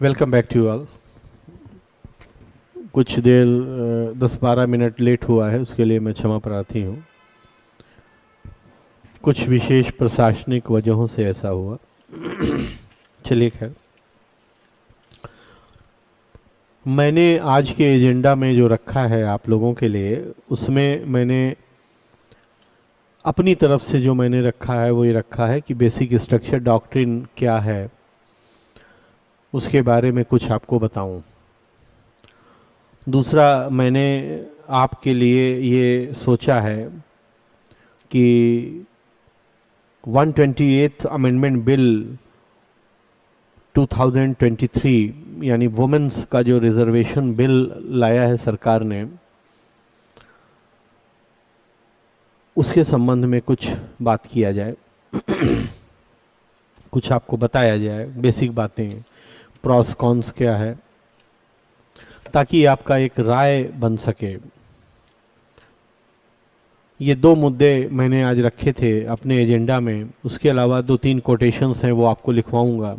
Welcome back to all. कुछ देर 10-12 minute late हुआ है, उसके लिए मैं क्षमा प्रार्थी हूँ। कुछ विशेष प्रशासनिक वजहों से ऐसा हुआ। चलिए खैर, मैंने आज के एजेंडा में जो रखा है आप लोगों के लिए, उसमें मैंने अपनी तरफ से जो मैंने रखा है वो ये रखा है कि बेसिक स्ट्रक्चर डॉक्ट्रिन क्या है उसके बारे में कुछ आपको बताऊं। दूसरा, मैंने आपके लिए ये सोचा है कि 128th अमेंडमेंट बिल 2023 यानी वुमेन्स का जो रिजर्वेशन बिल लाया है सरकार ने, उसके संबंध में कुछ बात किया जाए। कुछ आपको बताया जाए, बेसिक बातें, प्रॉस कॉन्स क्या है, ताकि आपका एक राय बन सके। ये दो मुद्दे मैंने आज रखे थे अपने एजेंडा में। उसके अलावा 2-3 कोटेशंस हैं, वो आपको लिखवाऊंगा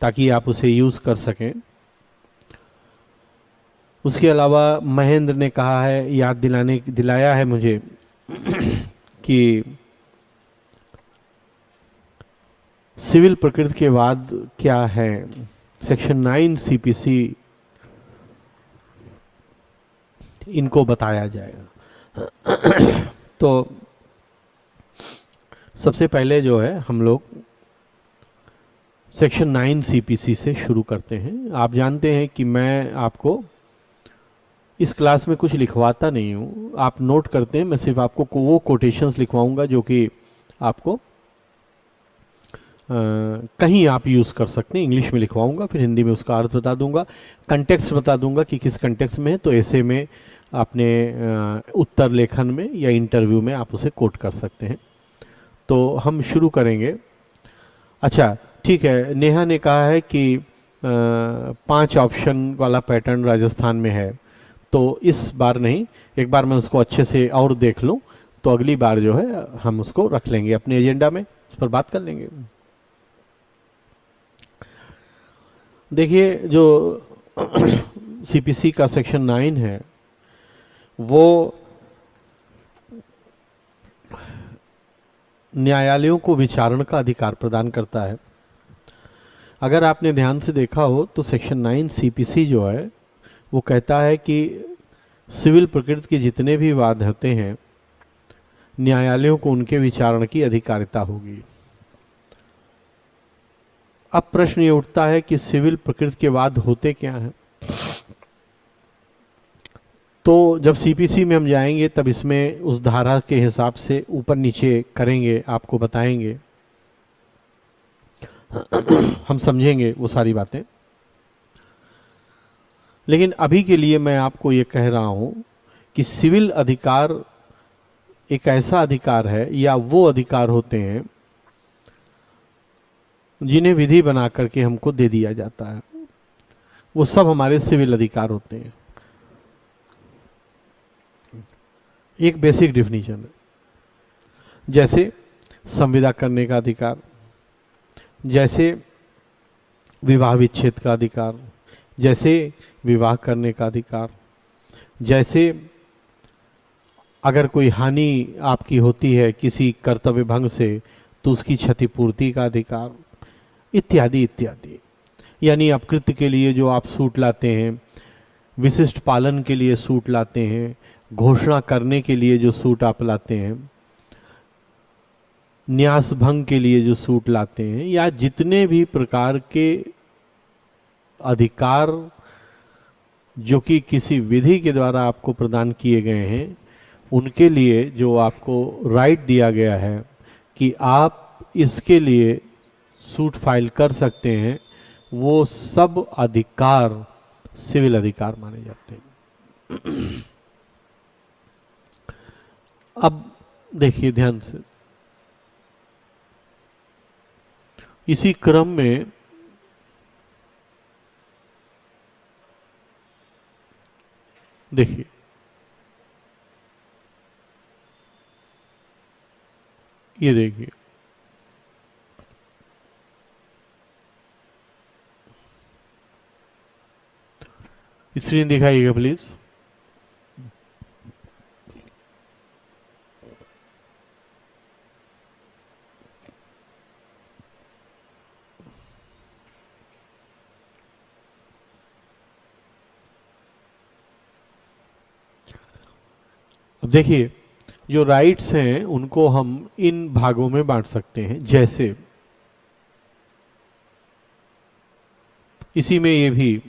ताकि आप उसे यूज़ कर सकें। उसके अलावा महेंद्र ने कहा है, दिलाया है मुझे कि सिविल प्रकृति के बाद क्या है, सेक्शन 9 सीपीसी, इनको बताया जाएगा। तो सबसे पहले जो है हम लोग सेक्शन 9 सीपीसी से शुरू करते हैं। आप जानते हैं कि मैं आपको इस क्लास में कुछ लिखवाता नहीं हूँ, आप नोट करते हैं। मैं सिर्फ आपको वो कोटेशंस लिखवाऊंगा जो कि आपको कहीं आप यूज़ कर सकते हैं। इंग्लिश में लिखवाऊंगा, फिर हिंदी में उसका अर्थ बता दूंगा, कंटेक्स्ट बता दूंगा कि किस कंटेक्स्ट में है। तो ऐसे में अपने उत्तर लेखन में या इंटरव्यू में आप उसे कोट कर सकते हैं। तो हम शुरू करेंगे। अच्छा, ठीक है। नेहा ने कहा है कि 5 ऑप्शन वाला पैटर्न राजस्थान में है, तो इस बार नहीं, एक बार मैं उसको अच्छे से और देख लूँ, तो अगली बार जो है हम उसको रख लेंगे अपने एजेंडा में, उस पर बात कर लेंगे। देखिए, जो सीपीसी का सेक्शन 9 है वो न्यायालयों को विचारण का अधिकार प्रदान करता है। अगर आपने ध्यान से देखा हो तो सेक्शन 9 सीपीसी जो है वो कहता है कि सिविल प्रकृति के जितने भी वाद होते हैं, न्यायालयों को उनके विचारण की अधिकारिता होगी। अब प्रश्न ये उठता है कि सिविल प्रकृति के वाद होते क्या हैं। तो जब सीपीसी में हम जाएंगे तब इसमें उस धारा के हिसाब से ऊपर नीचे करेंगे, आपको बताएंगे, हम समझेंगे वो सारी बातें। लेकिन अभी के लिए मैं आपको ये कह रहा हूं कि सिविल अधिकार एक ऐसा अधिकार है या वो अधिकार होते हैं जिन्हें विधि बना करके हमको दे दिया जाता है। वो सब हमारे सिविल अधिकार होते हैं। एक बेसिक डिफिनीशन है, जैसे संविदा करने का अधिकार, जैसे विवाह विच्छेद का अधिकार, जैसे विवाह करने का अधिकार, जैसे अगर कोई हानि आपकी होती है किसी कर्तव्य भंग से तो उसकी क्षतिपूर्ति का अधिकार, इत्यादि इत्यादि। यानी अपकृत्य के लिए जो आप सूट लाते हैं, विशिष्ट पालन के लिए सूट लाते हैं, घोषणा करने के लिए जो सूट आप लाते हैं, न्यास भंग के लिए जो सूट लाते हैं, या जितने भी प्रकार के अधिकार जो कि किसी विधि के द्वारा आपको प्रदान किए गए हैं, उनके लिए जो आपको राइट दिया गया है कि आप इसके लिए सूट फाइल कर सकते हैं, वो सब अधिकार सिविल अधिकार माने जाते हैं। अब देखिए ध्यान से, इसी क्रम में देखिए, ये देखिए, स्क्रीन दिखाइएगा प्लीज। अब देखिए, जो राइट्स हैं उनको हम इन भागों में बांट सकते हैं। जैसे इसी में ये भी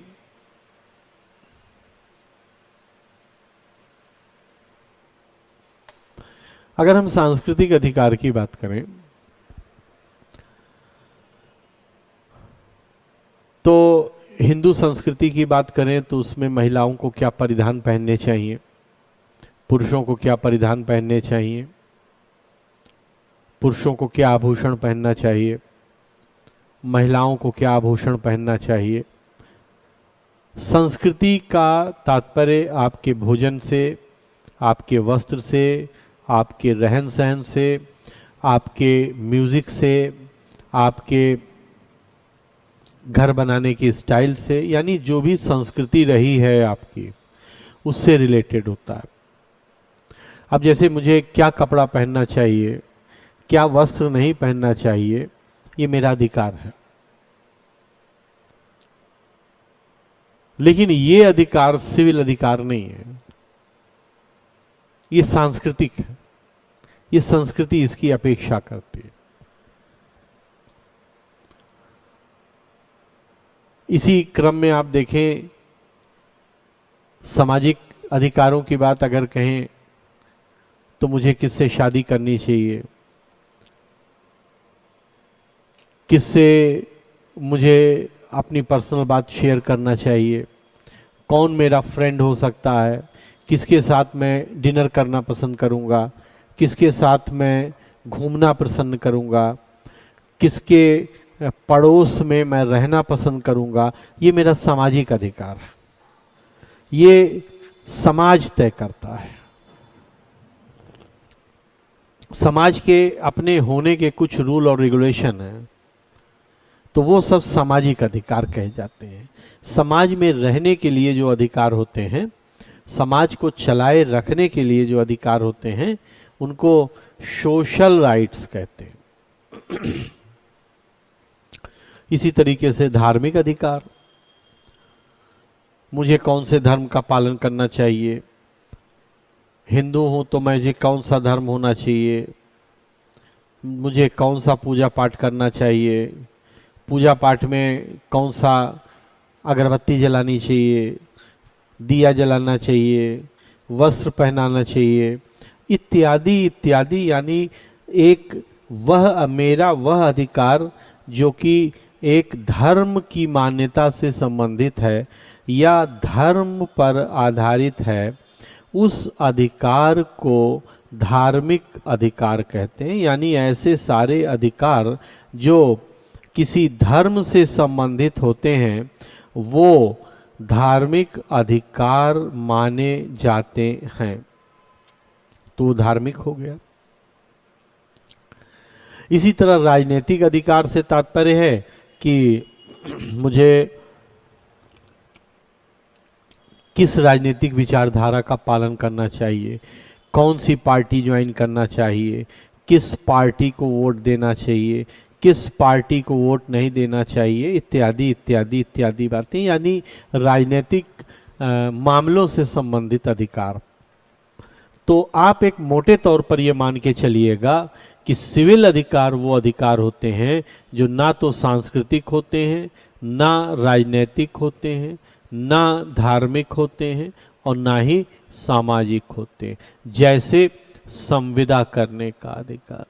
अगर हम सांस्कृतिक अधिकार की बात करें तो हिंदू संस्कृति की बात करें तो उसमें महिलाओं को क्या परिधान पहनने चाहिए, पुरुषों को क्या परिधान पहनने चाहिए, पुरुषों को क्या आभूषण पहनना चाहिए, महिलाओं को क्या आभूषण पहनना चाहिए। संस्कृति का तात्पर्य आपके भोजन से, आपके वस्त्र से, आपके रहन सहन से, आपके म्यूजिक से, आपके घर बनाने की स्टाइल से, यानी जो भी संस्कृति रही है आपकी उससे रिलेटेड होता है। अब जैसे मुझे क्या कपड़ा पहनना चाहिए, क्या वस्त्र नहीं पहनना चाहिए, ये मेरा अधिकार है। लेकिन ये अधिकार सिविल अधिकार नहीं है, ये सांस्कृतिक है। ये संस्कृति इसकी अपेक्षा करती है। इसी क्रम में आप देखें, सामाजिक अधिकारों की बात अगर कहें तो मुझे किससे शादी करनी चाहिए, किससे मुझे अपनी पर्सनल बात शेयर करना चाहिए, कौन मेरा फ्रेंड हो सकता है, किसके साथ मैं डिनर करना पसंद करूंगा, किसके साथ मैं घूमना पसंद करूंगा, किसके पड़ोस में मैं रहना पसंद करूंगा, ये मेरा सामाजिक अधिकार है। ये समाज तय करता है। समाज के अपने होने के कुछ रूल और रेगुलेशन हैं, तो वो सब सामाजिक अधिकार कहे जाते हैं। समाज में रहने के लिए जो अधिकार होते हैं, समाज को चलाए रखने के लिए जो अधिकार होते हैं, उनको सोशल राइट्स कहते हैं। इसी तरीके से धार्मिक अधिकार, मुझे कौन से धर्म का पालन करना चाहिए, हिंदू हूं तो मुझे कौन सा धर्म होना चाहिए, मुझे कौन सा पूजा पाठ करना चाहिए, पूजा पाठ में कौन सा अगरबत्ती जलानी चाहिए, दिया जलाना चाहिए, वस्त्र पहनाना चाहिए, इत्यादि इत्यादि। यानी एक मेरा वह अधिकार जो कि एक धर्म की मान्यता से संबंधित है या धर्म पर आधारित है, उस अधिकार को धार्मिक अधिकार कहते हैं। यानी ऐसे सारे अधिकार जो किसी धर्म से संबंधित होते हैं वो धार्मिक अधिकार माने जाते हैं, तो धार्मिक हो गया। इसी तरह राजनीतिक अधिकार से तात्पर्य है कि मुझे किस राजनीतिक विचारधारा का पालन करना चाहिए, कौन सी पार्टी ज्वाइन करना चाहिए, किस पार्टी को वोट देना चाहिए, किस पार्टी को वोट नहीं देना चाहिए, इत्यादि इत्यादि इत्यादि बातें। यानी राजनीतिक मामलों से संबंधित अधिकार। तो आप एक मोटे तौर पर यह मान के चलिएगा कि सिविल अधिकार वो अधिकार होते हैं जो ना तो सांस्कृतिक होते हैं, ना राजनीतिक होते हैं, ना धार्मिक होते हैं और ना ही सामाजिक होते हैं। जैसे संविदा करने का अधिकार,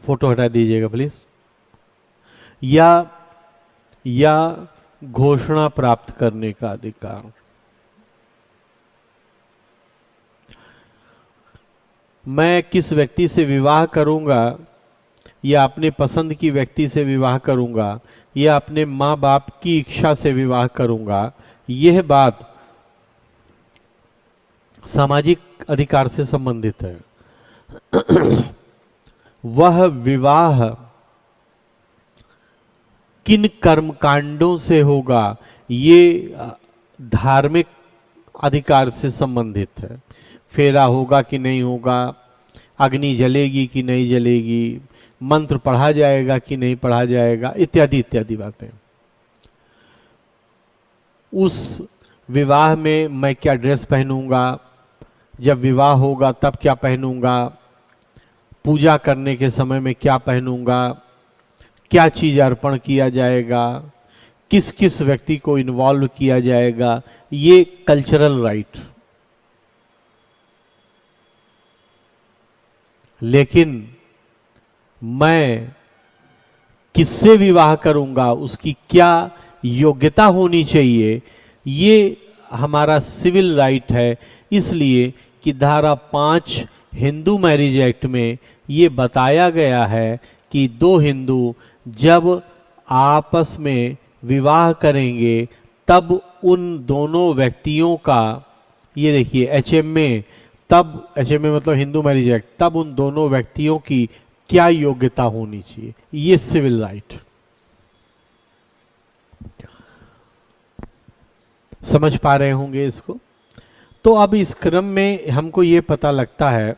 फोटो हटा दीजिएगा प्लीज, या घोषणा प्राप्त करने का अधिकार। मैं किस व्यक्ति से विवाह करूंगा या अपने पसंद की व्यक्ति से विवाह करूंगा या अपने माँ बाप की इच्छा से विवाह करूंगा, यह बात सामाजिक अधिकार से संबंधित है। वह विवाह किन कर्म कांडों से होगा, ये धार्मिक अधिकार से संबंधित है। फेरा होगा कि नहीं होगा, अग्नि जलेगी कि नहीं जलेगी, मंत्र पढ़ा जाएगा कि नहीं पढ़ा जाएगा, इत्यादि इत्यादि बातें। उस विवाह में मैं क्या ड्रेस पहनूंगा, जब विवाह होगा तब क्या पहनूंगा, पूजा करने के समय में क्या पहनूंगा, क्या चीज अर्पण किया जाएगा, किस किस व्यक्ति को इन्वॉल्व किया जाएगा, ये कल्चरल राइट। लेकिन मैं किससे विवाह करूंगा, उसकी क्या योग्यता होनी चाहिए, ये हमारा सिविल राइट है। इसलिए कि धारा 5 हिंदू मैरिज एक्ट में ये बताया गया है कि दो हिंदू जब आपस में विवाह करेंगे तब उन दोनों व्यक्तियों का, ये देखिए एचएमए, तब एचएमए मतलब हिंदू मैरिज एक्ट, तब उन दोनों व्यक्तियों की क्या योग्यता होनी चाहिए, ये सिविल राइट। समझ पा रहे होंगे इसको। तो अब इस क्रम में हमको ये पता लगता है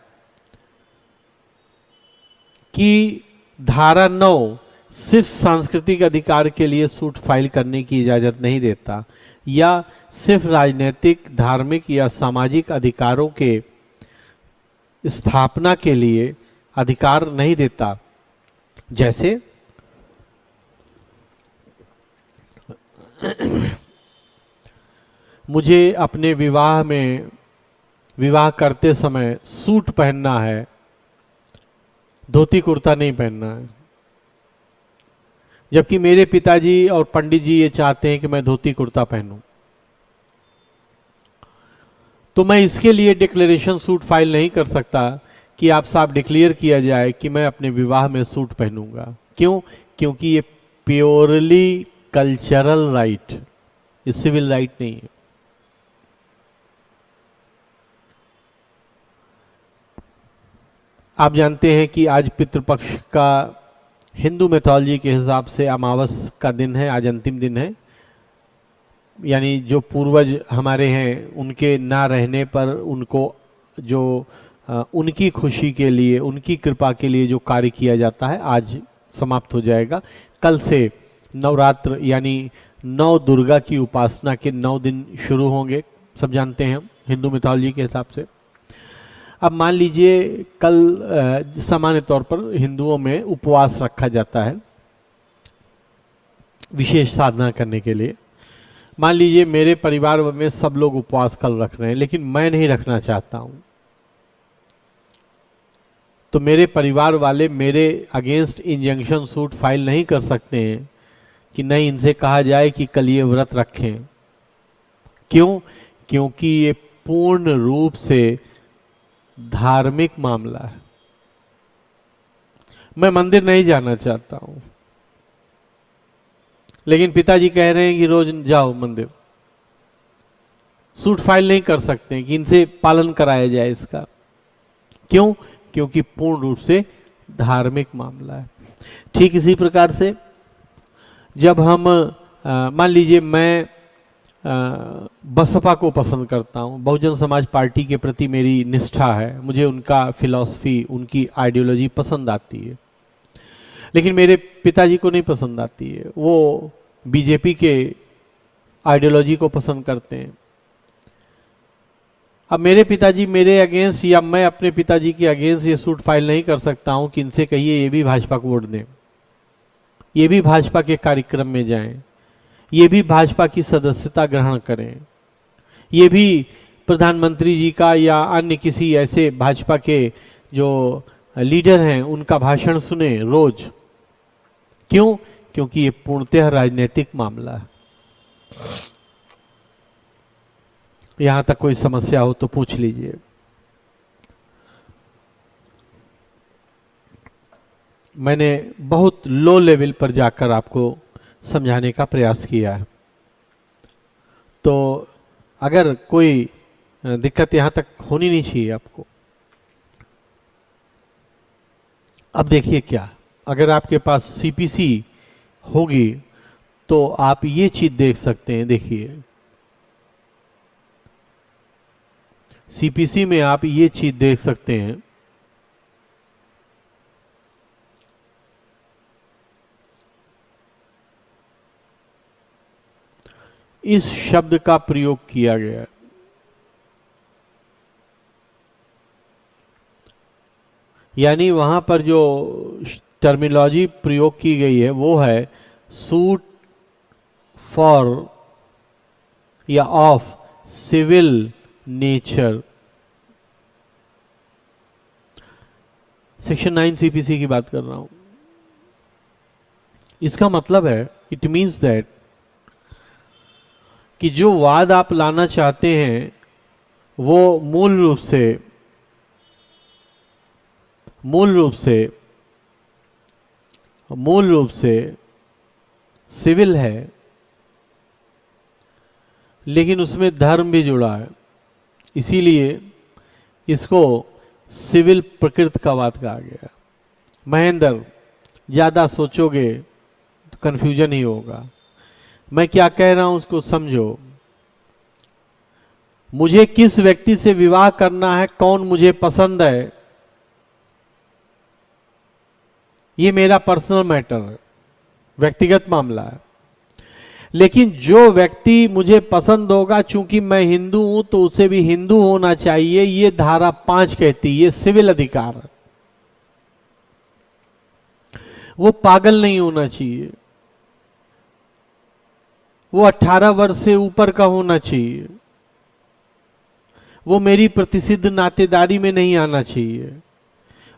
कि धारा 9 सिर्फ सांस्कृतिक अधिकार के लिए सूट फाइल करने की इजाजत नहीं देता, या सिर्फ राजनीतिक, धार्मिक या सामाजिक अधिकारों के स्थापना के लिए अधिकार नहीं देता। जैसे मुझे अपने विवाह में, विवाह करते समय सूट पहनना है, धोती कुर्ता नहीं पहनना है। जबकि मेरे पिताजी और पंडित जी ये चाहते हैं कि मैं धोती कुर्ता पहनूं, तो मैं इसके लिए डिक्लेरेशन सूट फाइल नहीं कर सकता कि आप साहब डिक्लेयर किया जाए कि मैं अपने विवाह में सूट पहनूंगा। क्यों? क्योंकि ये प्योरली कल्चरल राइट, ये सिविल राइट नहीं है। आप जानते हैं कि आज पितृपक्ष का हिंदू मैथोलॉजी के हिसाब से अमावस का दिन है, आज अंतिम दिन है। यानी जो पूर्वज हमारे हैं उनके ना रहने पर उनको जो उनकी खुशी के लिए, उनकी कृपा के लिए जो कार्य किया जाता है आज समाप्त हो जाएगा। कल से नवरात्र यानी नौ दुर्गा की उपासना के 9 दिन शुरू होंगे, सब जानते हैं हम हिंदू मिथोलॉजी के हिसाब से। अब मान लीजिए कल सामान्य तौर पर हिंदुओं में उपवास रखा जाता है विशेष साधना करने के लिए। मान लीजिए मेरे परिवार में सब लोग उपवास कल रख रहे हैं, लेकिन मैं नहीं रखना चाहता हूं, तो मेरे परिवार वाले मेरे अगेंस्ट इंजंक्शन सूट फाइल नहीं कर सकते हैं कि नहीं, इनसे कहा जाए कि कल ये व्रत रखें। क्यों? क्योंकि ये पूर्ण रूप से धार्मिक मामला है। मैं मंदिर नहीं जाना चाहता हूं, लेकिन पिताजी कह रहे हैं कि रोज जाओ मंदिर, सूट फाइल नहीं कर सकते हैं कि इनसे पालन कराया जाए इसका। क्यों? क्योंकि पूर्ण रूप से धार्मिक मामला है। ठीक इसी प्रकार से जब हम मान लीजिए मैं बसपा को पसंद करता हूं, बहुजन समाज पार्टी के प्रति मेरी निष्ठा है, मुझे उनका फिलॉसफी, उनकी आइडियोलॉजी पसंद आती है, लेकिन मेरे पिताजी को नहीं पसंद आती है, वो बीजेपी के आइडियोलॉजी को पसंद करते हैं। अब मेरे पिताजी मेरे अगेंस्ट या मैं अपने पिताजी के अगेंस्ट ये सूट फाइल नहीं कर सकता हूं कि इनसे कहिए ये भी भाजपा को वोट दें, ये भी भाजपा के कार्यक्रम में जाएं, ये भी भाजपा की सदस्यता ग्रहण करें, ये भी प्रधानमंत्री जी का या अन्य किसी ऐसे भाजपा के जो लीडर हैं उनका भाषण सुने रोज। क्यों? क्योंकि ये पूर्णतः राजनीतिक मामला है। यहां तक कोई समस्या हो तो पूछ लीजिए। मैंने बहुत लो लेवल पर जाकर आपको समझाने का प्रयास किया है, तो अगर कोई दिक्कत यहां तक होनी नहीं चाहिए आपको। अब देखिए क्या, अगर आपके पास सीपीसी होगी तो आप ये चीज देख सकते हैं। देखिए सीपीसी में आप ये चीज देख सकते हैं, इस शब्द का प्रयोग किया गया है। यानी वहां पर जो टर्मिनोलॉजी प्रयोग की गई है वो है सूट फॉर या of civil nature. Section 9 CPC की बात कर रहा हूं। इसका मतलब है, इट मीन्स दैट कि जो वाद आप लाना चाहते हैं वो मूल रूप से सिविल है, लेकिन उसमें धर्म भी जुड़ा है। इसीलिए इसको सिविल प्रकृति का वाद कहा गया। महेंद्र, ज्यादा सोचोगे तो कंफ्यूजन ही होगा। मैं क्या कह रहा हूं उसको समझो। मुझे किस व्यक्ति से विवाह करना है, कौन मुझे पसंद है, ये मेरा पर्सनल मैटर है, व्यक्तिगत मामला है। लेकिन जो व्यक्ति मुझे पसंद होगा, चूंकि मैं हिंदू हूं तो उसे भी हिंदू होना चाहिए, ये धारा 5 कहती है, ये सिविल अधिकार है। वो पागल नहीं होना चाहिए, वो 18 वर्ष से ऊपर का होना चाहिए, वो मेरी प्रतिसिद्ध नातेदारी में नहीं आना चाहिए,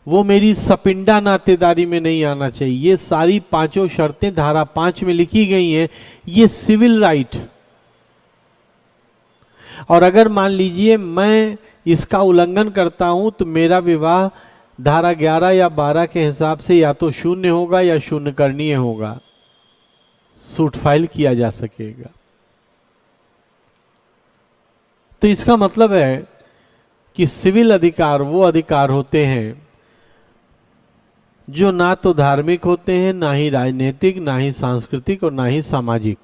वो मेरी सपिंडा नातेदारी में नहीं आना चाहिए। ये सारी पांचों शर्तें धारा 5 में लिखी गई हैं। ये सिविल राइट। और अगर मान लीजिए मैं इसका उल्लंघन करता हूं तो मेरा विवाह धारा 11 या 12 के हिसाब से या तो शून्य होगा या शून्य करणीय होगा, सूट फाइल किया जा सकेगा। तो इसका मतलब है कि सिविल अधिकार वो अधिकार होते हैं जो ना तो धार्मिक होते हैं, ना ही राजनीतिक, ना ही सांस्कृतिक और ना ही सामाजिक।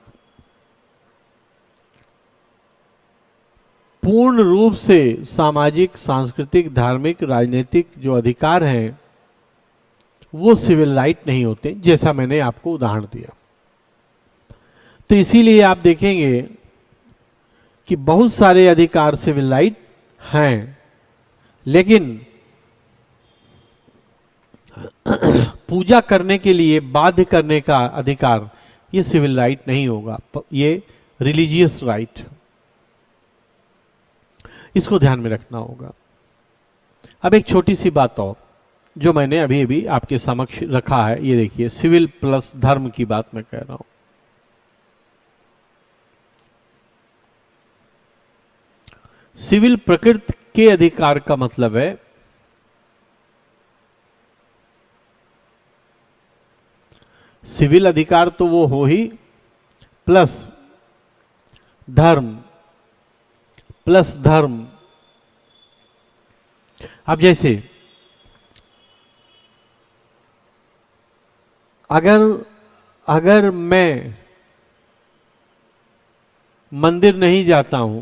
पूर्ण रूप से सामाजिक, सांस्कृतिक, धार्मिक, राजनीतिक जो अधिकार हैं वो सिविल राइट नहीं होते, जैसा मैंने आपको उदाहरण दिया। तो इसीलिए आप देखेंगे कि बहुत सारे अधिकार सिविल राइट हैं, लेकिन पूजा करने के लिए बाध्य करने का अधिकार ये सिविल राइट नहीं होगा, ये रिलीजियस राइट। इसको ध्यान में रखना होगा। अब एक छोटी सी बात और जो मैंने अभी अभी आपके समक्ष रखा है, ये देखिए, सिविल प्लस धर्म की बात मैं कह रहा हूं। सिविल प्रकृति के अधिकार का मतलब है सिविल अधिकार तो वो हो ही, प्लस धर्म, प्लस धर्म। अब जैसे अगर मैं मंदिर नहीं जाता हूं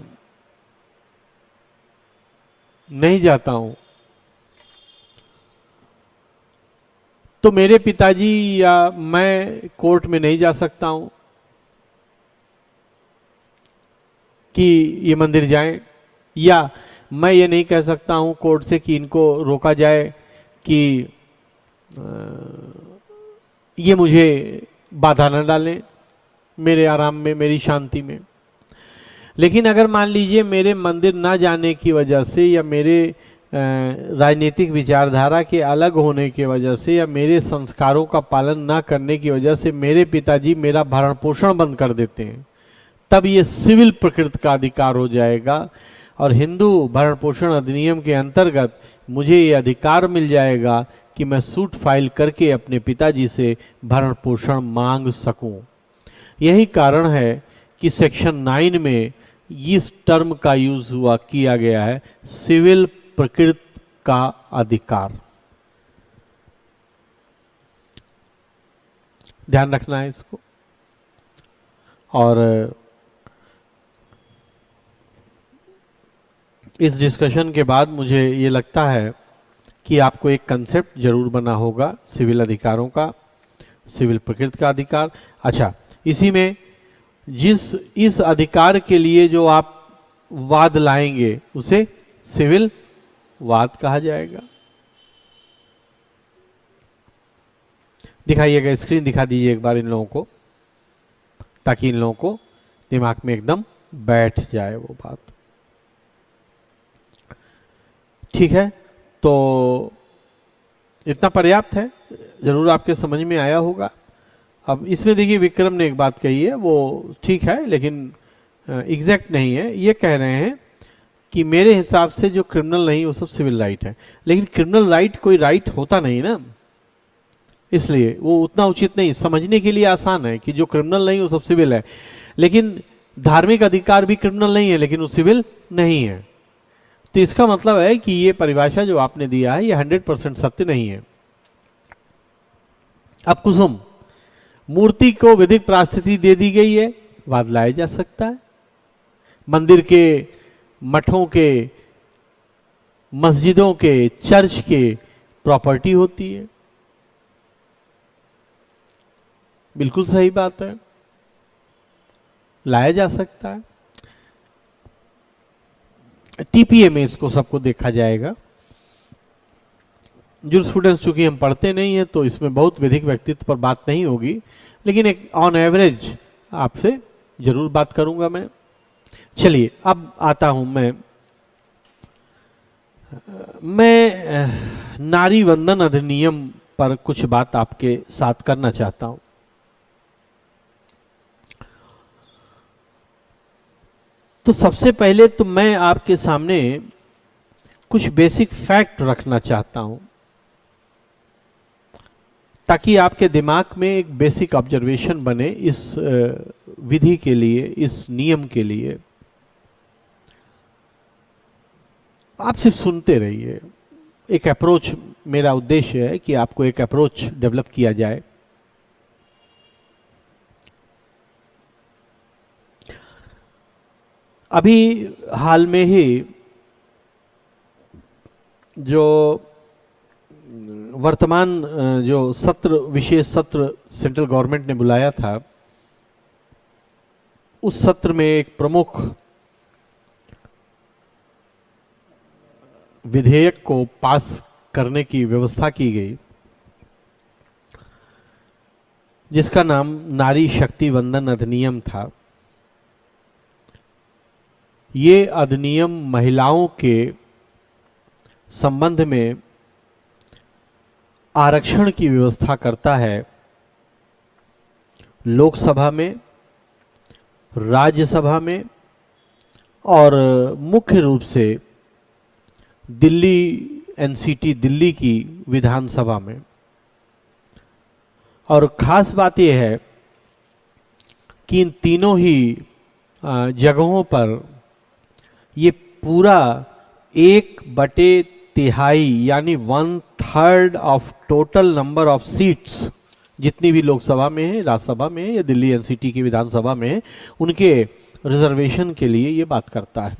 तो मेरे पिताजी या मैं कोर्ट में नहीं जा सकता हूं कि ये मंदिर जाएं, या मैं ये नहीं कह सकता हूं कोर्ट से कि इनको रोका जाए कि ये मुझे बाधा न डालें मेरे आराम में, मेरी शांति में। लेकिन अगर मान लीजिए मेरे मंदिर ना जाने की वजह से, या मेरे राजनीतिक विचारधारा के अलग होने की वजह से, या मेरे संस्कारों का पालन ना करने की वजह से मेरे पिताजी मेरा भरण पोषण बंद कर देते हैं, तब ये सिविल प्रकृति का अधिकार हो जाएगा। और हिंदू भरण पोषण अधिनियम के अंतर्गत मुझे ये अधिकार मिल जाएगा कि मैं सूट फाइल करके अपने पिताजी से भरण पोषण मांग सकूं। यही कारण है कि सेक्शन 9 में इस टर्म का यूज किया गया है, सिविल प्रकृति का अधिकार। ध्यान रखना है इसको। और इस डिस्कशन के बाद मुझे ये लगता है कि आपको एक कंसेप्ट जरूर बना होगा सिविल अधिकारों का, सिविल प्रकृति का अधिकार। अच्छा, इसी में इस अधिकार के लिए जो आप वाद लाएंगे उसे सिविल वाद कहा जाएगा। दिखाइएगा, स्क्रीन दिखा दीजिए एक बार इन लोगों को, ताकि इन लोगों को दिमाग में एकदम बैठ जाए वो बात। ठीक है, तो इतना पर्याप्त है, जरूर आपके समझ में आया होगा। अब इसमें देखिए विक्रम ने एक बात कही है, वो ठीक है लेकिन एग्जैक्ट नहीं है। ये कह रहे हैं कि मेरे हिसाब से जो क्रिमिनल नहीं वो सब सिविल राइट है, लेकिन क्रिमिनल राइट कोई राइट होता नहीं ना, इसलिए वो उतना उचित नहीं। समझने के लिए आसान है कि जो क्रिमिनल नहीं वो सब सिविल है, लेकिन धार्मिक अधिकार भी क्रिमिनल नहीं है लेकिन वो सिविल नहीं है। तो इसका मतलब है कि ये परिभाषा जो आपने दिया है ये 100% सत्य नहीं है। अब कुसुम मूर्ति को विधिक प्रास्थिति दे दी गई है, वाद लाया जा सकता है। मंदिर के, मठों के, मस्जिदों के, चर्च के प्रॉपर्टी होती है, बिल्कुल सही बात है, लाया जा सकता है। टीपीए में इसको सबको देखा जाएगा। जूरिस्प्रूडेंस चूंकि हम पढ़ते नहीं है तो इसमें बहुत विधिक व्यक्तित्व पर बात नहीं होगी, लेकिन एक ऑन एवरेज आपसे जरूर बात करूंगा मैं। चलिए अब आता हूं मैं नारी वंदन अधिनियम पर कुछ बात आपके साथ करना चाहता हूं। तो सबसे पहले तो मैं आपके सामने कुछ बेसिक फैक्ट रखना चाहता हूं, ताकि आपके दिमाग में एक बेसिक ऑब्जर्वेशन बने इस विधि के लिए, इस नियम के लिए। आप सिर्फ सुनते रहिए। एक अप्रोच, मेरा उद्देश्य है कि आपको एक अप्रोच डेवलप किया जाए। अभी हाल में ही जो वर्तमान जो सत्र, विशेष सत्र सेंट्रल गवर्नमेंट ने बुलाया था, उस सत्र में एक प्रमुख विधेयक को पास करने की व्यवस्था की गई, जिसका नाम नारी शक्ति वंदन अधिनियम था। ये अधिनियम महिलाओं के संबंध में आरक्षण की व्यवस्था करता है, लोकसभा में, राज्यसभा में और मुख्य रूप से दिल्ली एनसीटी, दिल्ली की विधानसभा में। और खास बात यह है कि इन तीनों ही जगहों पर ये पूरा 1/3 यानी 1/3 of total number of seats जितनी भी लोकसभा में है, राज्यसभा में है या दिल्ली एनसीटी की विधानसभा में है, उनके रिजर्वेशन के लिए ये बात करता है।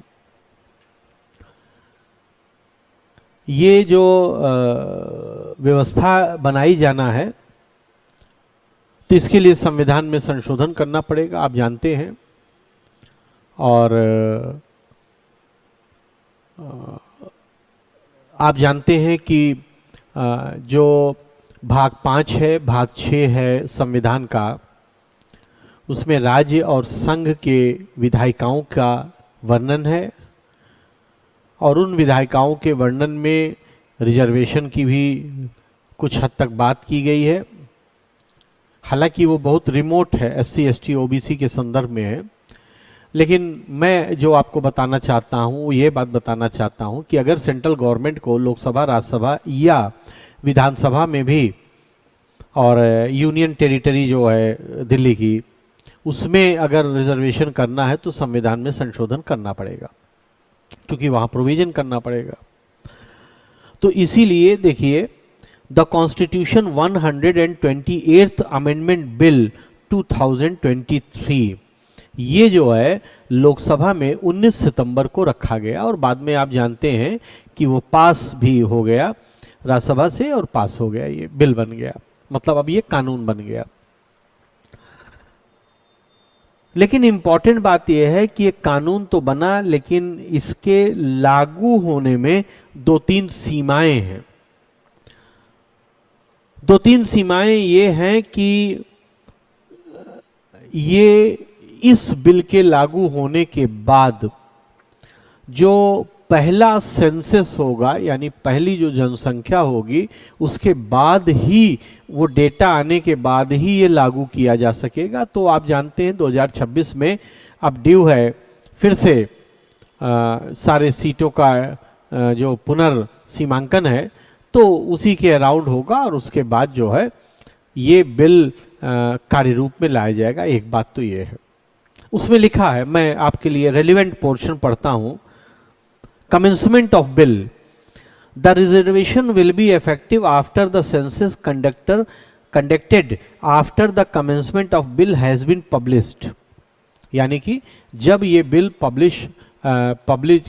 ये जो व्यवस्था बनाई जाना है, तो इसके लिए संविधान में संशोधन करना पड़ेगा, आप जानते हैं। और आप जानते हैं कि जो भाग 5 है, भाग 6 है संविधान का, उसमें राज्य और संघ के विधायिकाओं का वर्णन है, और उन विधायिकाओं के वर्णन में रिजर्वेशन की भी कुछ हद तक बात की गई है। हालांकि वो बहुत रिमोट है, SC ST OBC के संदर्भ में है, लेकिन मैं जो आपको बताना चाहता हूँ, ये बात बताना चाहता हूँ कि अगर सेंट्रल गवर्नमेंट को लोकसभा, राज्यसभा या विधानसभा में भी, और यूनियन टेरिटरी जो है दिल्ली की, उसमें अगर रिजर्वेशन करना है तो संविधान में संशोधन करना पड़ेगा, क्योंकि वहाँ प्रोविजन करना पड़ेगा। तो इसीलिए देखिए, the constitution 128th amendment bill 2023 ये जो है लोकसभा में 19 सितंबर को रखा गया और बाद में आप जानते हैं कि वो पास भी हो गया राज्यसभा से और पास हो गया, ये बिल बन गया, मतलब अब ये कानून बन गया। लेकिन इम्पॉर्टेंट बात यह है कि ये कानून तो बना, लेकिन इसके लागू होने में दो तीन सीमाएं हैं। दो तीन सीमाएं ये हैं कि ये इस बिल के लागू होने के बाद जो पहला सेंसस होगा, यानी पहली जो जनसंख्या होगी, उसके बाद ही वो डेटा आने के बाद ही ये लागू किया जा सकेगा। तो आप जानते हैं 2026 में अब ड्यू है फिर से सारे सीटों का जो पुनर्सीमांकन है, तो उसी के अराउंड होगा और उसके बाद जो है ये बिल कार्य रूप में लाया जाएगा। एक बात तो ये है, उसमें लिखा है, मैं आपके लिए रेलिवेंट पोर्शन पढ़ता हूं। Commencement of bill. The reservation will be effective after the census conducted after the commencement of bill has been published. यानी कि जब ये बिल पब्लिश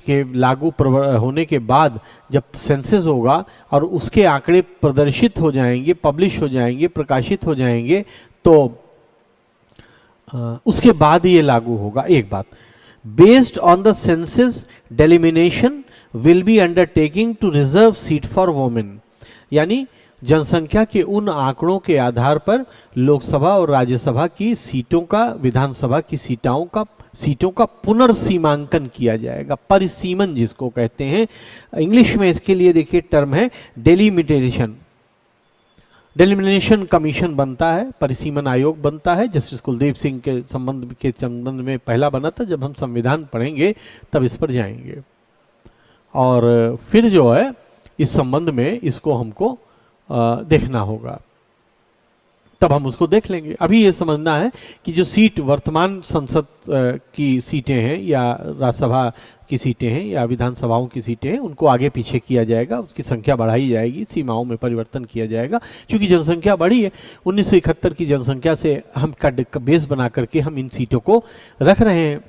के लागू होने के बाद जब सेंसस होगा और उसके आंकड़े प्रदर्शित हो जाएंगे, पब्लिश हो जाएंगे, प्रकाशित हो जाएंगे, तो उसके बाद ये लागू होगा। एक बात, based on the census delimitation will be undertaking to reserve seat for women, यानी जनसंख्या के उन आंकड़ों के आधार पर लोकसभा और राज्यसभा की सीटों का, विधानसभा की सीटों का पुनर्सीमांकन किया जाएगा। परिसीमन जिसको कहते हैं, इंग्लिश में इसके लिए देखिए टर्म है डेलिमिनेशन कमीशन बनता है, परिसीमन आयोग बनता है। जस्टिस कुलदीप सिंह के संबंध में पहला बना था। जब हम संविधान पढ़ेंगे तब इस पर जाएंगे और फिर जो है इस संबंध में इसको हमको देखना होगा, तब हम उसको देख लेंगे। अभी ये समझना है कि जो सीट वर्तमान संसद की सीटें हैं या राज्यसभा की सीटें हैं या विधानसभाओं की सीटें हैं, उनको आगे पीछे किया जाएगा, उसकी संख्या बढ़ाई जाएगी, सीमाओं में परिवर्तन किया जाएगा। क्योंकि जनसंख्या बढ़ी है, 1971 की जनसंख्या से हम का बेस बना करके हम इन सीटों को रख रहे हैं,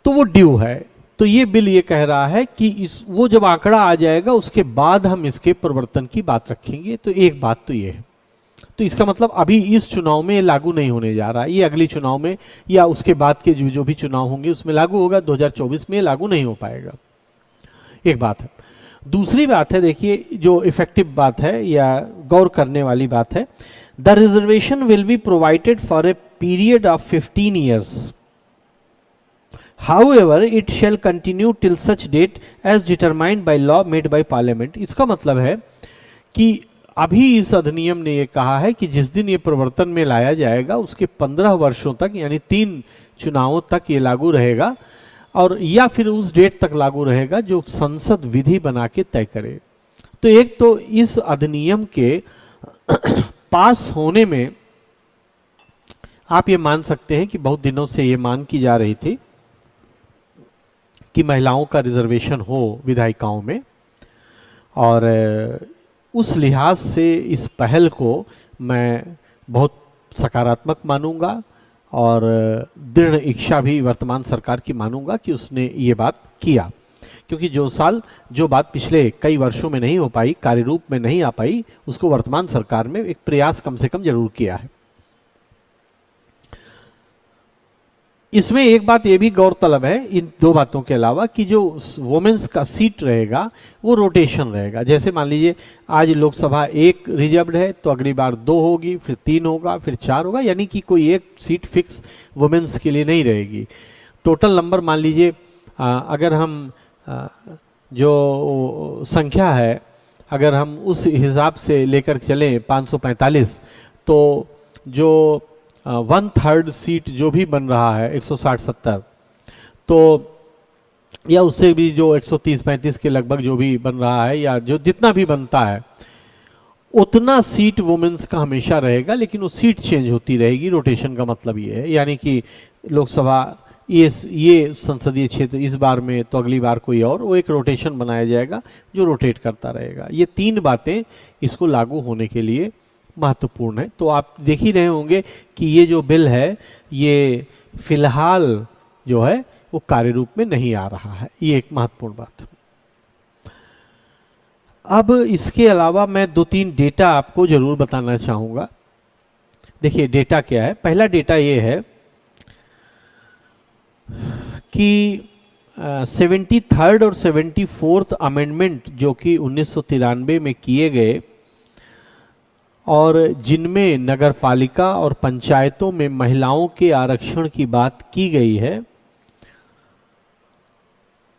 तो वो ड्यू है। तो ये बिल ये कह रहा है कि वो जब आंकड़ा आ जाएगा उसके बाद हम इसके परिवर्तन की बात रखेंगे। तो एक बात तो ये है, तो इसका मतलब अभी इस चुनाव में लागू नहीं होने जा रहा है, ये अगली चुनाव में या उसके बाद के जो भी चुनाव होंगे उसमें लागू होगा। 2024 में लागू नहीं हो पाएगा। एक बात है। दूसरी बात है, देखिए जो इफेक्टिव बात है या गौर करने वाली बात है, the reservation will be provided for a period of 15 years, however it shall continue till such date as determined by law made by parliament. इसका मतलब है कि अभी इस अधिनियम ने ये कहा है कि जिस दिन ये प्रवर्तन में लाया जाएगा उसके 15 वर्षों तक, यानी 3 चुनावों तक ये लागू रहेगा, और या फिर उस डेट तक लागू रहेगा जो संसद विधि बना के तय करे। तो एक तो इस अधिनियम के पास होने में आप ये मान सकते हैं कि बहुत दिनों से ये मांग की जा रही थी कि महिलाओं का रिजर्वेशन हो विधायिकाओं में, और उस लिहाज से इस पहल को मैं बहुत सकारात्मक मानूंगा और दृढ़ इच्छा भी वर्तमान सरकार की मानूंगा कि उसने ये बात किया। क्योंकि जो बात पिछले कई वर्षों में नहीं हो पाई, कार्य रूप में नहीं आ पाई, उसको वर्तमान सरकार में एक प्रयास कम से कम जरूर किया है। इसमें एक बात ये भी गौरतलब है इन दो बातों के अलावा कि जो वुमेन्स का सीट रहेगा वो रोटेशन रहेगा। जैसे मान लीजिए आज लोकसभा 1 रिजर्व्ड है, तो अगली बार 2 होगी, फिर 3 होगा, फिर 4 होगा, यानी कि कोई एक सीट फिक्स वुमेन्स के लिए नहीं रहेगी। टोटल नंबर मान लीजिए अगर हम जो संख्या है अगर हम उस हिसाब से लेकर चलें 545, तो जो 1/3 सीट जो भी बन रहा है 160-70, तो या उससे भी जो 130-35 के लगभग जो भी बन रहा है या जो जितना भी बनता है उतना सीट वुमेन्स का हमेशा रहेगा, लेकिन वो सीट चेंज होती रहेगी। रोटेशन का मतलब ये है, यानी कि लोकसभा ये संसदीय क्षेत्र इस बार में तो अगली बार कोई और, वो एक रोटेशन बनाया जाएगा जो रोटेट करता रहेगा। ये 3 बातें इसको लागू होने के लिए महत्वपूर्ण है। तो आप देख ही रहे होंगे कि ये जो बिल है ये फिलहाल जो है वो कार्य रूप में नहीं आ रहा है, ये एक महत्वपूर्ण बात है। अब इसके अलावा मैं 2-3 डेटा आपको जरूर बताना चाहूँगा। देखिए डेटा क्या है। पहला डेटा ये है कि 73rd और 74th अमेंडमेंट जो कि 1993 में किए गए और जिनमें नगर पालिका और पंचायतों में महिलाओं के आरक्षण की बात की गई है,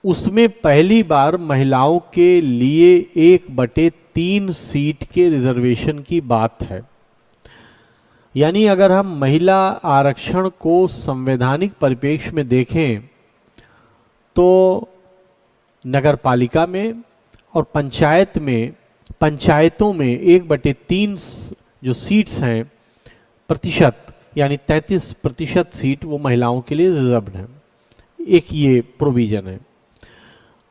उसमें पहली बार महिलाओं के लिए 1/3 सीट के रिजर्वेशन की बात है। यानी अगर हम महिला आरक्षण को संवैधानिक परिप्रेक्ष्य में देखें तो नगर पालिका में और पंचायतों में 1/3 जो सीट्स हैं प्रतिशत, यानी 33% सीट वो महिलाओं के लिए रिजर्व्ड हैं। एक ये प्रोविजन है।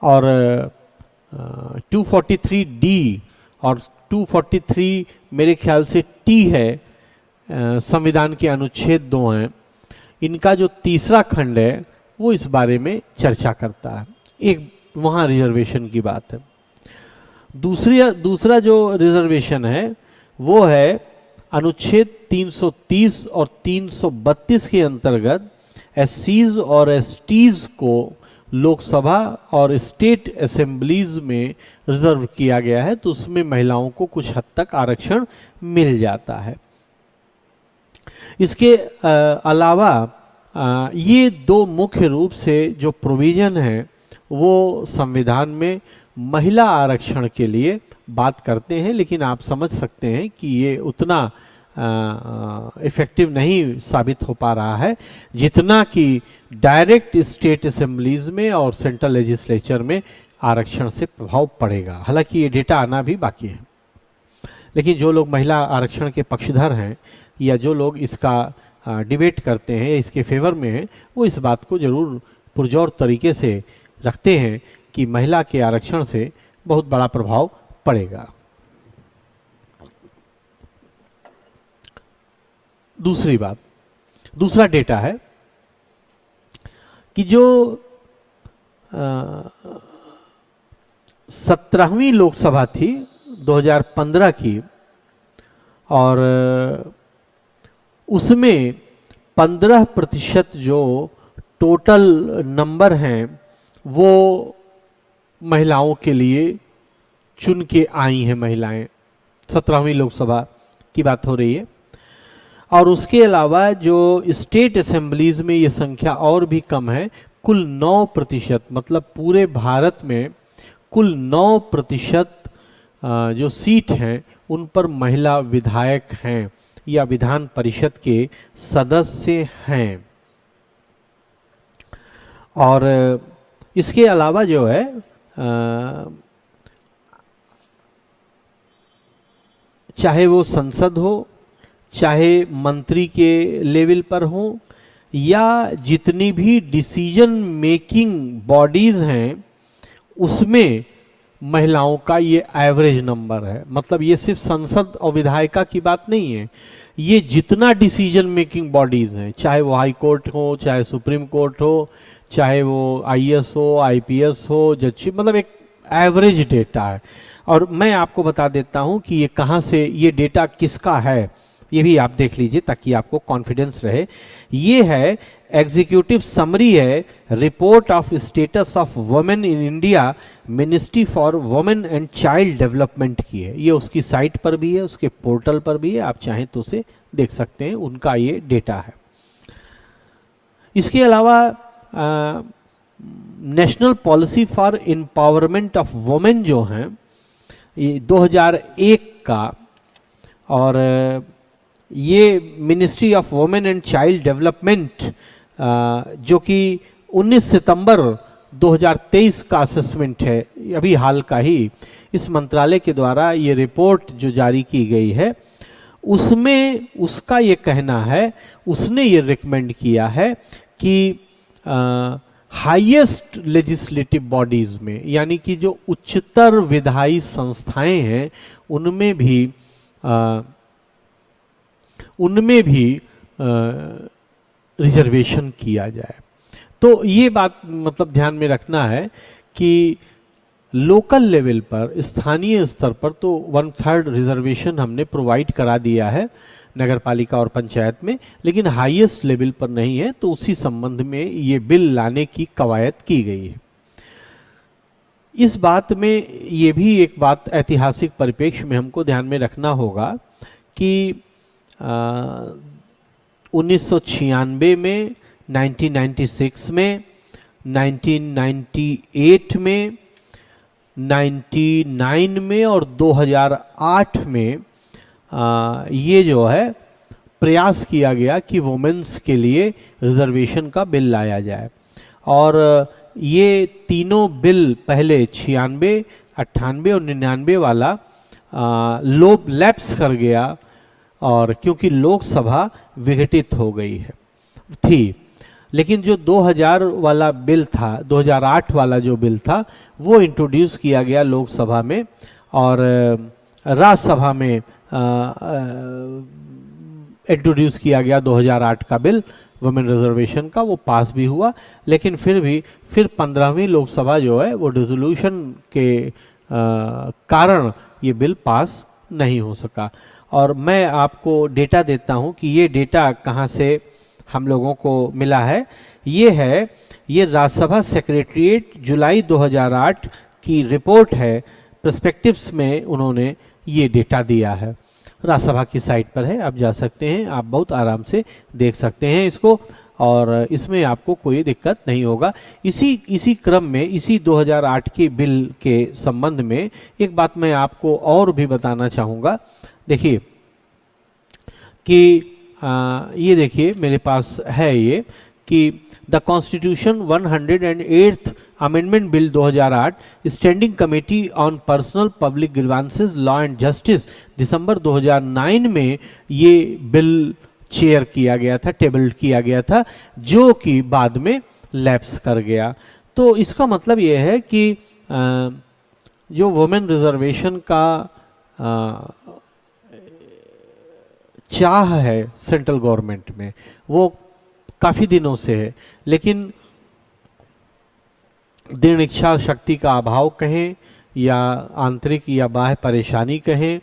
और 243D और 243 मेरे ख्याल से टी है, संविधान के अनुच्छेद 2 हैं। इनका जो तीसरा खंड है वो इस बारे में चर्चा करता है। एक वहाँ रिजर्वेशन की बात है। दूसरा जो रिजर्वेशन है वो है अनुच्छेद 330 और 332 के अंतर्गत एससीज और एसटीज को लोकसभा और स्टेट असेंबलीज में रिजर्व किया गया है, तो उसमें महिलाओं को कुछ हद तक आरक्षण मिल जाता है। इसके अलावा ये 2 मुख्य रूप से जो प्रोविजन है वो संविधान में महिला आरक्षण के लिए बात करते हैं, लेकिन आप समझ सकते हैं कि ये उतना इफेक्टिव नहीं साबित हो पा रहा है जितना कि डायरेक्ट स्टेट असेंबलीज में और सेंट्रल लेजिस्लेचर में आरक्षण से प्रभाव पड़ेगा। हालांकि ये डेटा आना भी बाकी है, लेकिन जो लोग महिला आरक्षण के पक्षधर हैं या जो लोग इसका डिबेट करते हैं, इसके फेवर में हैं, वो इस बात को जरूर पुरजोर तरीके से रखते हैं कि महिला के आरक्षण से बहुत बड़ा प्रभाव पड़ेगा। दूसरी बात, दूसरा डेटा है कि जो 17वीं लोकसभा थी 2015 की, और उसमें 15% जो टोटल नंबर हैं वो महिलाओं के लिए चुन के आई हैं महिलाएं। 17वीं लोकसभा की बात हो रही है। और उसके अलावा जो स्टेट असेंबलीज में ये संख्या और भी कम है। कुल 9%, मतलब पूरे भारत में कुल 9% जो सीट हैं उन पर महिला विधायक हैं या विधान परिषद के सदस्य हैं। और इसके अलावा जो है चाहे वो संसद हो, चाहे मंत्री के लेवल पर हो, या जितनी भी डिसीजन मेकिंग बॉडीज हैं उसमें महिलाओं का ये एवरेज नंबर है। मतलब ये सिर्फ संसद और विधायिका की बात नहीं है, ये जितना डिसीजन मेकिंग बॉडीज हैं, चाहे वो हाई कोर्ट हो, चाहे सुप्रीम कोर्ट हो, चाहे वो आईएएस हो, आईपीएस हो, जज, मतलब एक एवरेज डेटा है। और मैं आपको बता देता हूं कि ये कहाँ से, ये डेटा किसका है, ये भी आप देख लीजिए ताकि आपको कॉन्फिडेंस रहे। ये है एग्जीक्यूटिव समरी है, report of status of women in India, ministry for women and child development की है। ये उसकी साइट पर भी है, उसके पोर्टल पर भी है, आप चाहें तो उसे देख सकते हैं, उनका ये डेटा है। इसके अलावा national policy for empowerment of women जो हैं, ये 2001 का, और ये ministry of women and child development जो कि 19 सितंबर 2023 का असेसमेंट है, अभी हाल का ही, इस मंत्रालय के द्वारा ये रिपोर्ट जो जारी की गई है उसमें उसका ये कहना है, उसने ये रिकमेंड किया है कि हाईएस्ट लेजिस्लेटिव बॉडीज में, यानी कि जो उच्चतर विधायी संस्थाएं हैं, उनमें भी उनमें भी रिजर्वेशन किया जाए। तो ये बात मतलब ध्यान में रखना है कि लोकल लेवल पर, स्थानीय स्तर पर तो 1/3 रिजर्वेशन हमने प्रोवाइड करा दिया है नगर पालिका और पंचायत में, लेकिन हाईएस्ट लेवल पर नहीं है। तो उसी संबंध में ये बिल लाने की कवायद की गई है। इस बात में ये भी एक बात ऐतिहासिक परिप्रेक्ष्य में हमको ध्यान में रखना होगा कि 1996 में, 1996 में, 1998 में, 99 में और 2008 में ये जो है प्रयास किया गया कि वुमेन्स के लिए रिजर्वेशन का बिल लाया जाए। और ये तीनों बिल पहले 96, 98 और 99 वाला लैप्स कर गया, और क्योंकि लोकसभा विघटित हो गई थी। लेकिन जो 2000 वाला बिल था, 2008 वाला जो बिल था, वो इंट्रोड्यूस किया गया लोकसभा में, और राज्यसभा में इंट्रोड्यूस किया गया 2008 का बिल वुमेन रिजर्वेशन का। वो पास भी हुआ, लेकिन फिर 15वीं लोकसभा जो है वो डिसोल्यूशन के कारण ये बिल पास नहीं हो सका। और मैं आपको डेटा देता हूँ कि ये डेटा कहाँ से हम लोगों को मिला है। ये राज्यसभा सेक्रेटरीट जुलाई 2008 की रिपोर्ट है, पर्सपेक्टिव्स में उन्होंने ये डेटा दिया है। राज्यसभा की साइट पर है, आप जा सकते हैं, आप बहुत आराम से देख सकते हैं इसको, और इसमें आपको कोई दिक्कत नहीं होगा। इसी क्रम में, इसी 2008 के बिल के संबंध में एक बात मैं आपको और भी बताना चाहूँगा। देखिए कि ये देखिए मेरे पास है ये कि the constitution 108th amendment bill 2008 standing committee on personal public grievances law and justice December 2009 में ये बिल चेयर किया गया था, टेबल्ड किया गया था, जो कि बाद में लैप्स कर गया। तो इसका मतलब ये है कि जो वुमेन रिजर्वेशन का चाह है सेंट्रल गवर्नमेंट में, वो काफ़ी दिनों से है, लेकिन दृढ़ इच्छा शक्ति का अभाव कहें, या आंतरिक या बाह्य परेशानी कहें,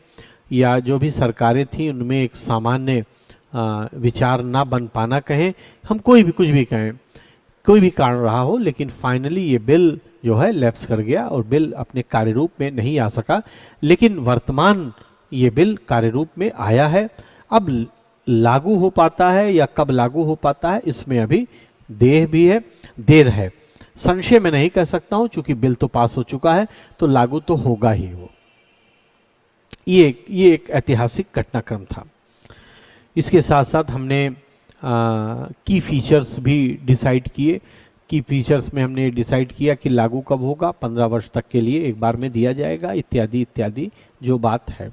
या जो भी सरकारें थीं उनमें एक सामान्य विचार ना बन पाना कहें, हम कोई भी कुछ भी कहें, कोई भी कारण रहा हो, लेकिन फाइनली ये बिल जो है लैप्स कर गया और बिल अपने कार्य रूप में नहीं आ सका। लेकिन वर्तमान ये बिल कार्य रूप में आया है। अब लागू हो पाता है या कब लागू हो पाता है, इसमें अभी देर है। संशय में नहीं कह सकता हूं, चूंकि बिल तो पास हो चुका है, तो लागू तो होगा ही वो। ये एक ऐतिहासिक घटनाक्रम था। इसके साथ साथ हमने की फीचर्स भी डिसाइड किए। की फीचर्स में हमने डिसाइड किया कि लागू कब होगा, 15 वर्ष तक के लिए एक बार में दिया जाएगा, इत्यादि इत्यादि जो बात है।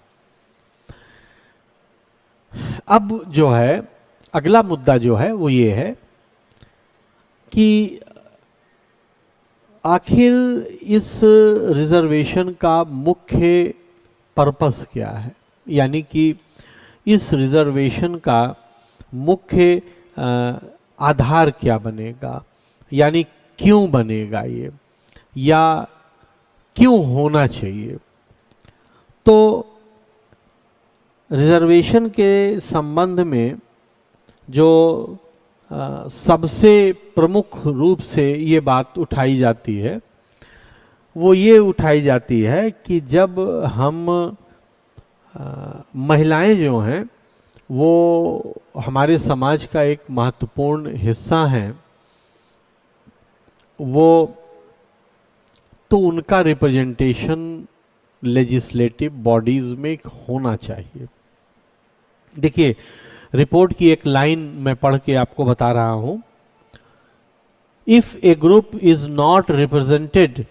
अब जो है अगला मुद्दा जो है वो ये है कि आखिर इस रिजर्वेशन का मुख्य पर्पस क्या है, यानी कि इस रिजर्वेशन का मुख्य आधार क्या बनेगा, यानी क्यों बनेगा ये, या क्यों होना चाहिए। तो रिजर्वेशन के संबंध में जो सबसे प्रमुख रूप से ये बात उठाई जाती है, वो ये उठाई जाती है कि जब हम महिलाएं जो हैं वो हमारे समाज का एक महत्वपूर्ण हिस्सा हैं, वो तो उनका रिप्रेजेंटेशन लेजिस्लेटिव बॉडीज में होना चाहिए। देखिए रिपोर्ट की एक लाइन मैं पढ़ के आपको बता रहा हूं। If a group is not represented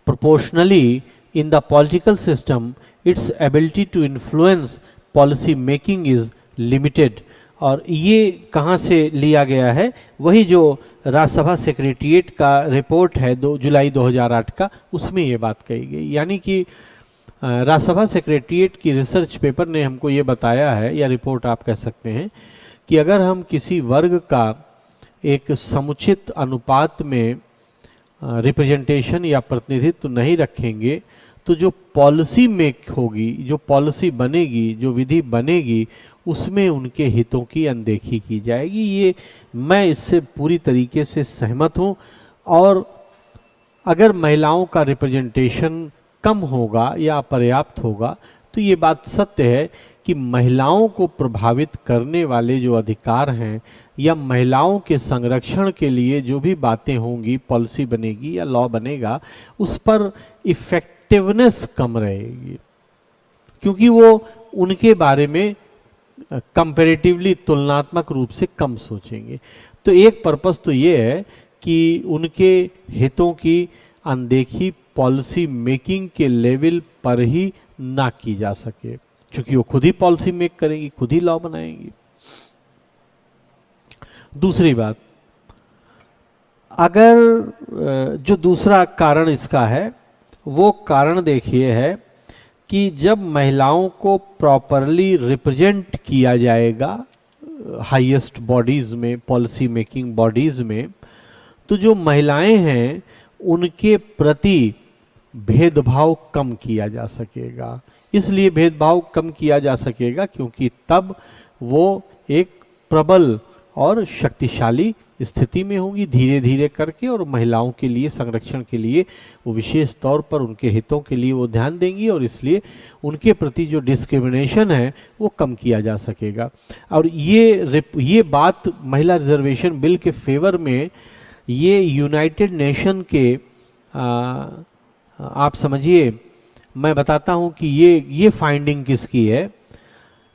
proportionally in the political system, it's ability to influence policy making is limited. और ये कहाँ से लिया गया है, वही जो राज्यसभा सेक्रेटरीट का रिपोर्ट है 2 जुलाई 2008 का, उसमें ये बात कही गई। यानी कि राज्यसभा सेक्रेटरीट की रिसर्च पेपर ने हमको ये बताया है, या रिपोर्ट आप कह सकते हैं, कि अगर हम किसी वर्ग का एक समुचित अनुपात में रिप्रेजेंटेशन या प्रतिनिधित्व नहीं रखेंगे तो जो पॉलिसी मेक होगी, जो पॉलिसी बनेगी, जो विधि बनेगी, उसमें उनके हितों की अनदेखी की जाएगी। ये मैं इससे पूरी तरीके से सहमत हूँ। और अगर महिलाओं का रिप्रेजेंटेशन कम होगा या अपर्याप्त होगा तो ये बात सत्य है कि महिलाओं को प्रभावित करने वाले जो अधिकार हैं या महिलाओं के संरक्षण के लिए जो भी बातें होंगी, पॉलिसी बनेगी या लॉ बनेगा, उस पर इफेक्टिवनेस कम रहेगी, क्योंकि वो उनके बारे में कंपैरेटिवली, तुलनात्मक रूप से कम सोचेंगे। तो एक पर्पस तो ये है कि उनके हितों की अनदेखी पॉलिसी मेकिंग के लेवल पर ही ना की जा सके, क्योंकि वो खुद ही पॉलिसी मेक करेंगी, खुद ही लॉ बनाएंगी। दूसरी बात, अगर जो दूसरा कारण इसका है वो कारण देखिए है कि जब महिलाओं को प्रॉपरली रिप्रेजेंट किया जाएगा हाईएस्ट बॉडीज में, पॉलिसी मेकिंग बॉडीज में, तो जो महिलाएं हैं उनके प्रति भेदभाव कम किया जा सकेगा। इसलिए भेदभाव कम किया जा सकेगा क्योंकि तब वो एक प्रबल और शक्तिशाली स्थिति में होंगी, धीरे धीरे करके, और महिलाओं के लिए संरक्षण के लिए वो विशेष तौर पर उनके हितों के लिए वो ध्यान देंगी, और इसलिए उनके प्रति जो डिस्क्रिमिनेशन है वो कम किया जा सकेगा। और ये बात महिला रिजर्वेशन बिल के फेवर में ये यूनाइटेड नेशन के आप समझिए, मैं बताता हूँ कि ये फाइंडिंग किसकी है।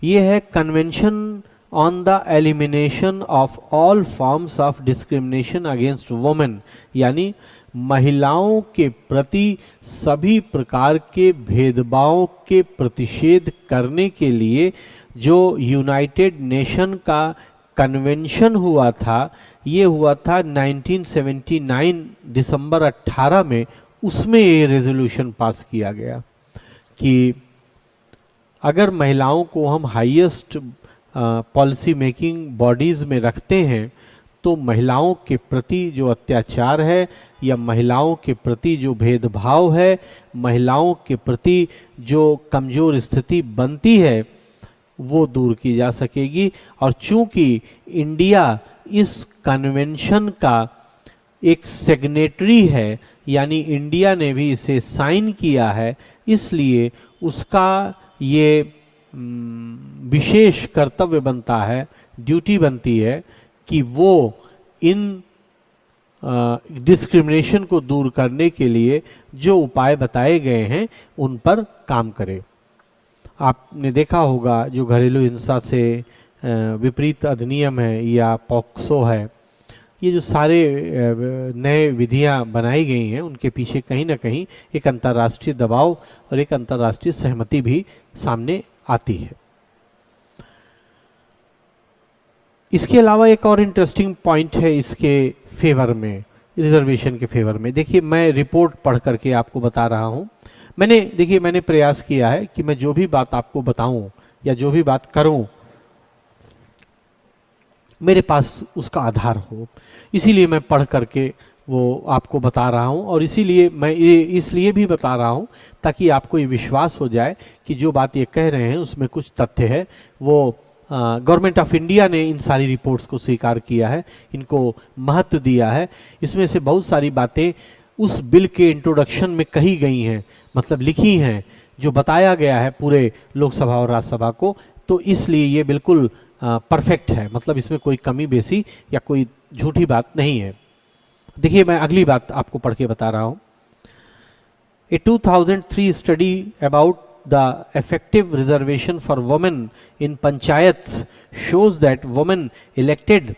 ये है convention on the elimination of all forms of discrimination against women, यानी महिलाओं के प्रति सभी प्रकार के भेदभाव के प्रतिषेध करने के लिए जो यूनाइटेड नेशन का कन्वेंशन हुआ था, ये हुआ था 1979 दिसंबर 18 में। उसमें ये रेजोल्यूशन पास किया गया कि अगर महिलाओं को हम हाईएस्ट पॉलिसी मेकिंग बॉडीज में रखते हैं तो महिलाओं के प्रति जो अत्याचार है या महिलाओं के प्रति जो भेदभाव है, महिलाओं के प्रति जो कमजोर स्थिति बनती है, वो दूर की जा सकेगी। और चूंकि इंडिया इस कन्वेंशन का एक सिग्नेटरी है, यानी इंडिया ने भी इसे साइन किया है, इसलिए उसका ये विशेष कर्तव्य बनता है, ड्यूटी बनती है कि वो इन डिस्क्रिमिनेशन को दूर करने के लिए जो उपाय बताए गए हैं उन पर काम करे। आपने देखा होगा जो घरेलू हिंसा से विपरीत अधिनियम है या पॉक्सो है, ये जो सारे नए विधियां बनाई गई हैं उनके पीछे कहीं ना कहीं एक अंतर्राष्ट्रीय दबाव और एक अंतर्राष्ट्रीय सहमति भी सामने आती है। इसके अलावा एक और इंटरेस्टिंग पॉइंट है इसके फेवर में, रिजर्वेशन के फेवर में। देखिए, मैं रिपोर्ट पढ़ करके आपको बता रहा हूँ। मैंने प्रयास किया है कि मैं जो भी बात आपको बताऊं या जो भी बात करूं मेरे पास उसका आधार हो, इसीलिए मैं पढ़ करके वो आपको बता रहा हूँ। और इसीलिए मैं ये इसलिए भी बता रहा हूँ ताकि आपको ये विश्वास हो जाए कि जो बात ये कह रहे हैं उसमें कुछ तथ्य है। वो गवर्नमेंट ऑफ इंडिया ने इन सारी रिपोर्ट्स को स्वीकार किया है, इनको महत्व दिया है। इसमें से बहुत सारी बातें उस बिल के इंट्रोडक्शन में कही गई हैं, मतलब लिखी हैं, जो बताया गया है पूरे लोकसभा और राज्यसभा को। तो इसलिए ये बिल्कुल परफेक्ट है, मतलब इसमें कोई कमी बेसी या कोई झूठी बात नहीं है। देखिए, मैं अगली बात आपको पढ़ के बता रहा हूँ। ए 2003 study about the effective reservation for women in panchayats shows that women elected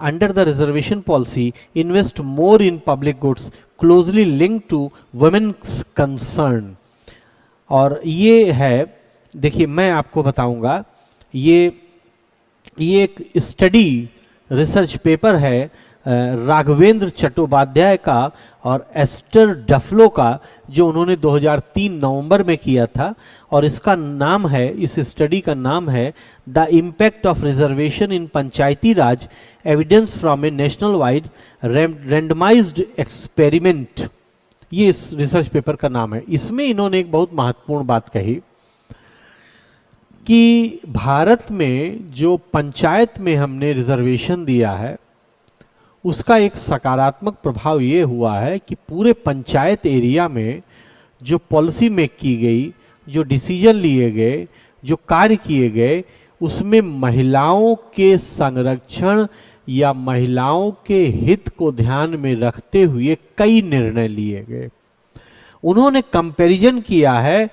under the reservation policy invest more in public goods closely linked to women's concern। और ये है, देखिए मैं आपको बताऊंगा, ये एक स्टडी रिसर्च पेपर है राघवेंद्र चट्टोपाध्याय का और एस्टर डफलो का, जो उन्होंने 2003 नवंबर में किया था। और इसका नाम है, इस स्टडी का नाम है the impact of reservation in Panchayati Raj, evidence from a national wide randomized experiment. ये इस रिसर्च पेपर का नाम है। इसमें इन्होंने एक बहुत महत्वपूर्ण बात कही कि भारत में जो पंचायत में हमने रिजर्वेशन दिया है उसका एक सकारात्मक प्रभाव ये हुआ है कि पूरे पंचायत एरिया में जो पॉलिसी मेक की गई, जो डिसीजन लिए गए, जो कार्य किए गए, उसमें महिलाओं के संरक्षण या महिलाओं के हित को ध्यान में रखते हुए कई निर्णय लिए गए। उन्होंने कंपैरिजन किया है,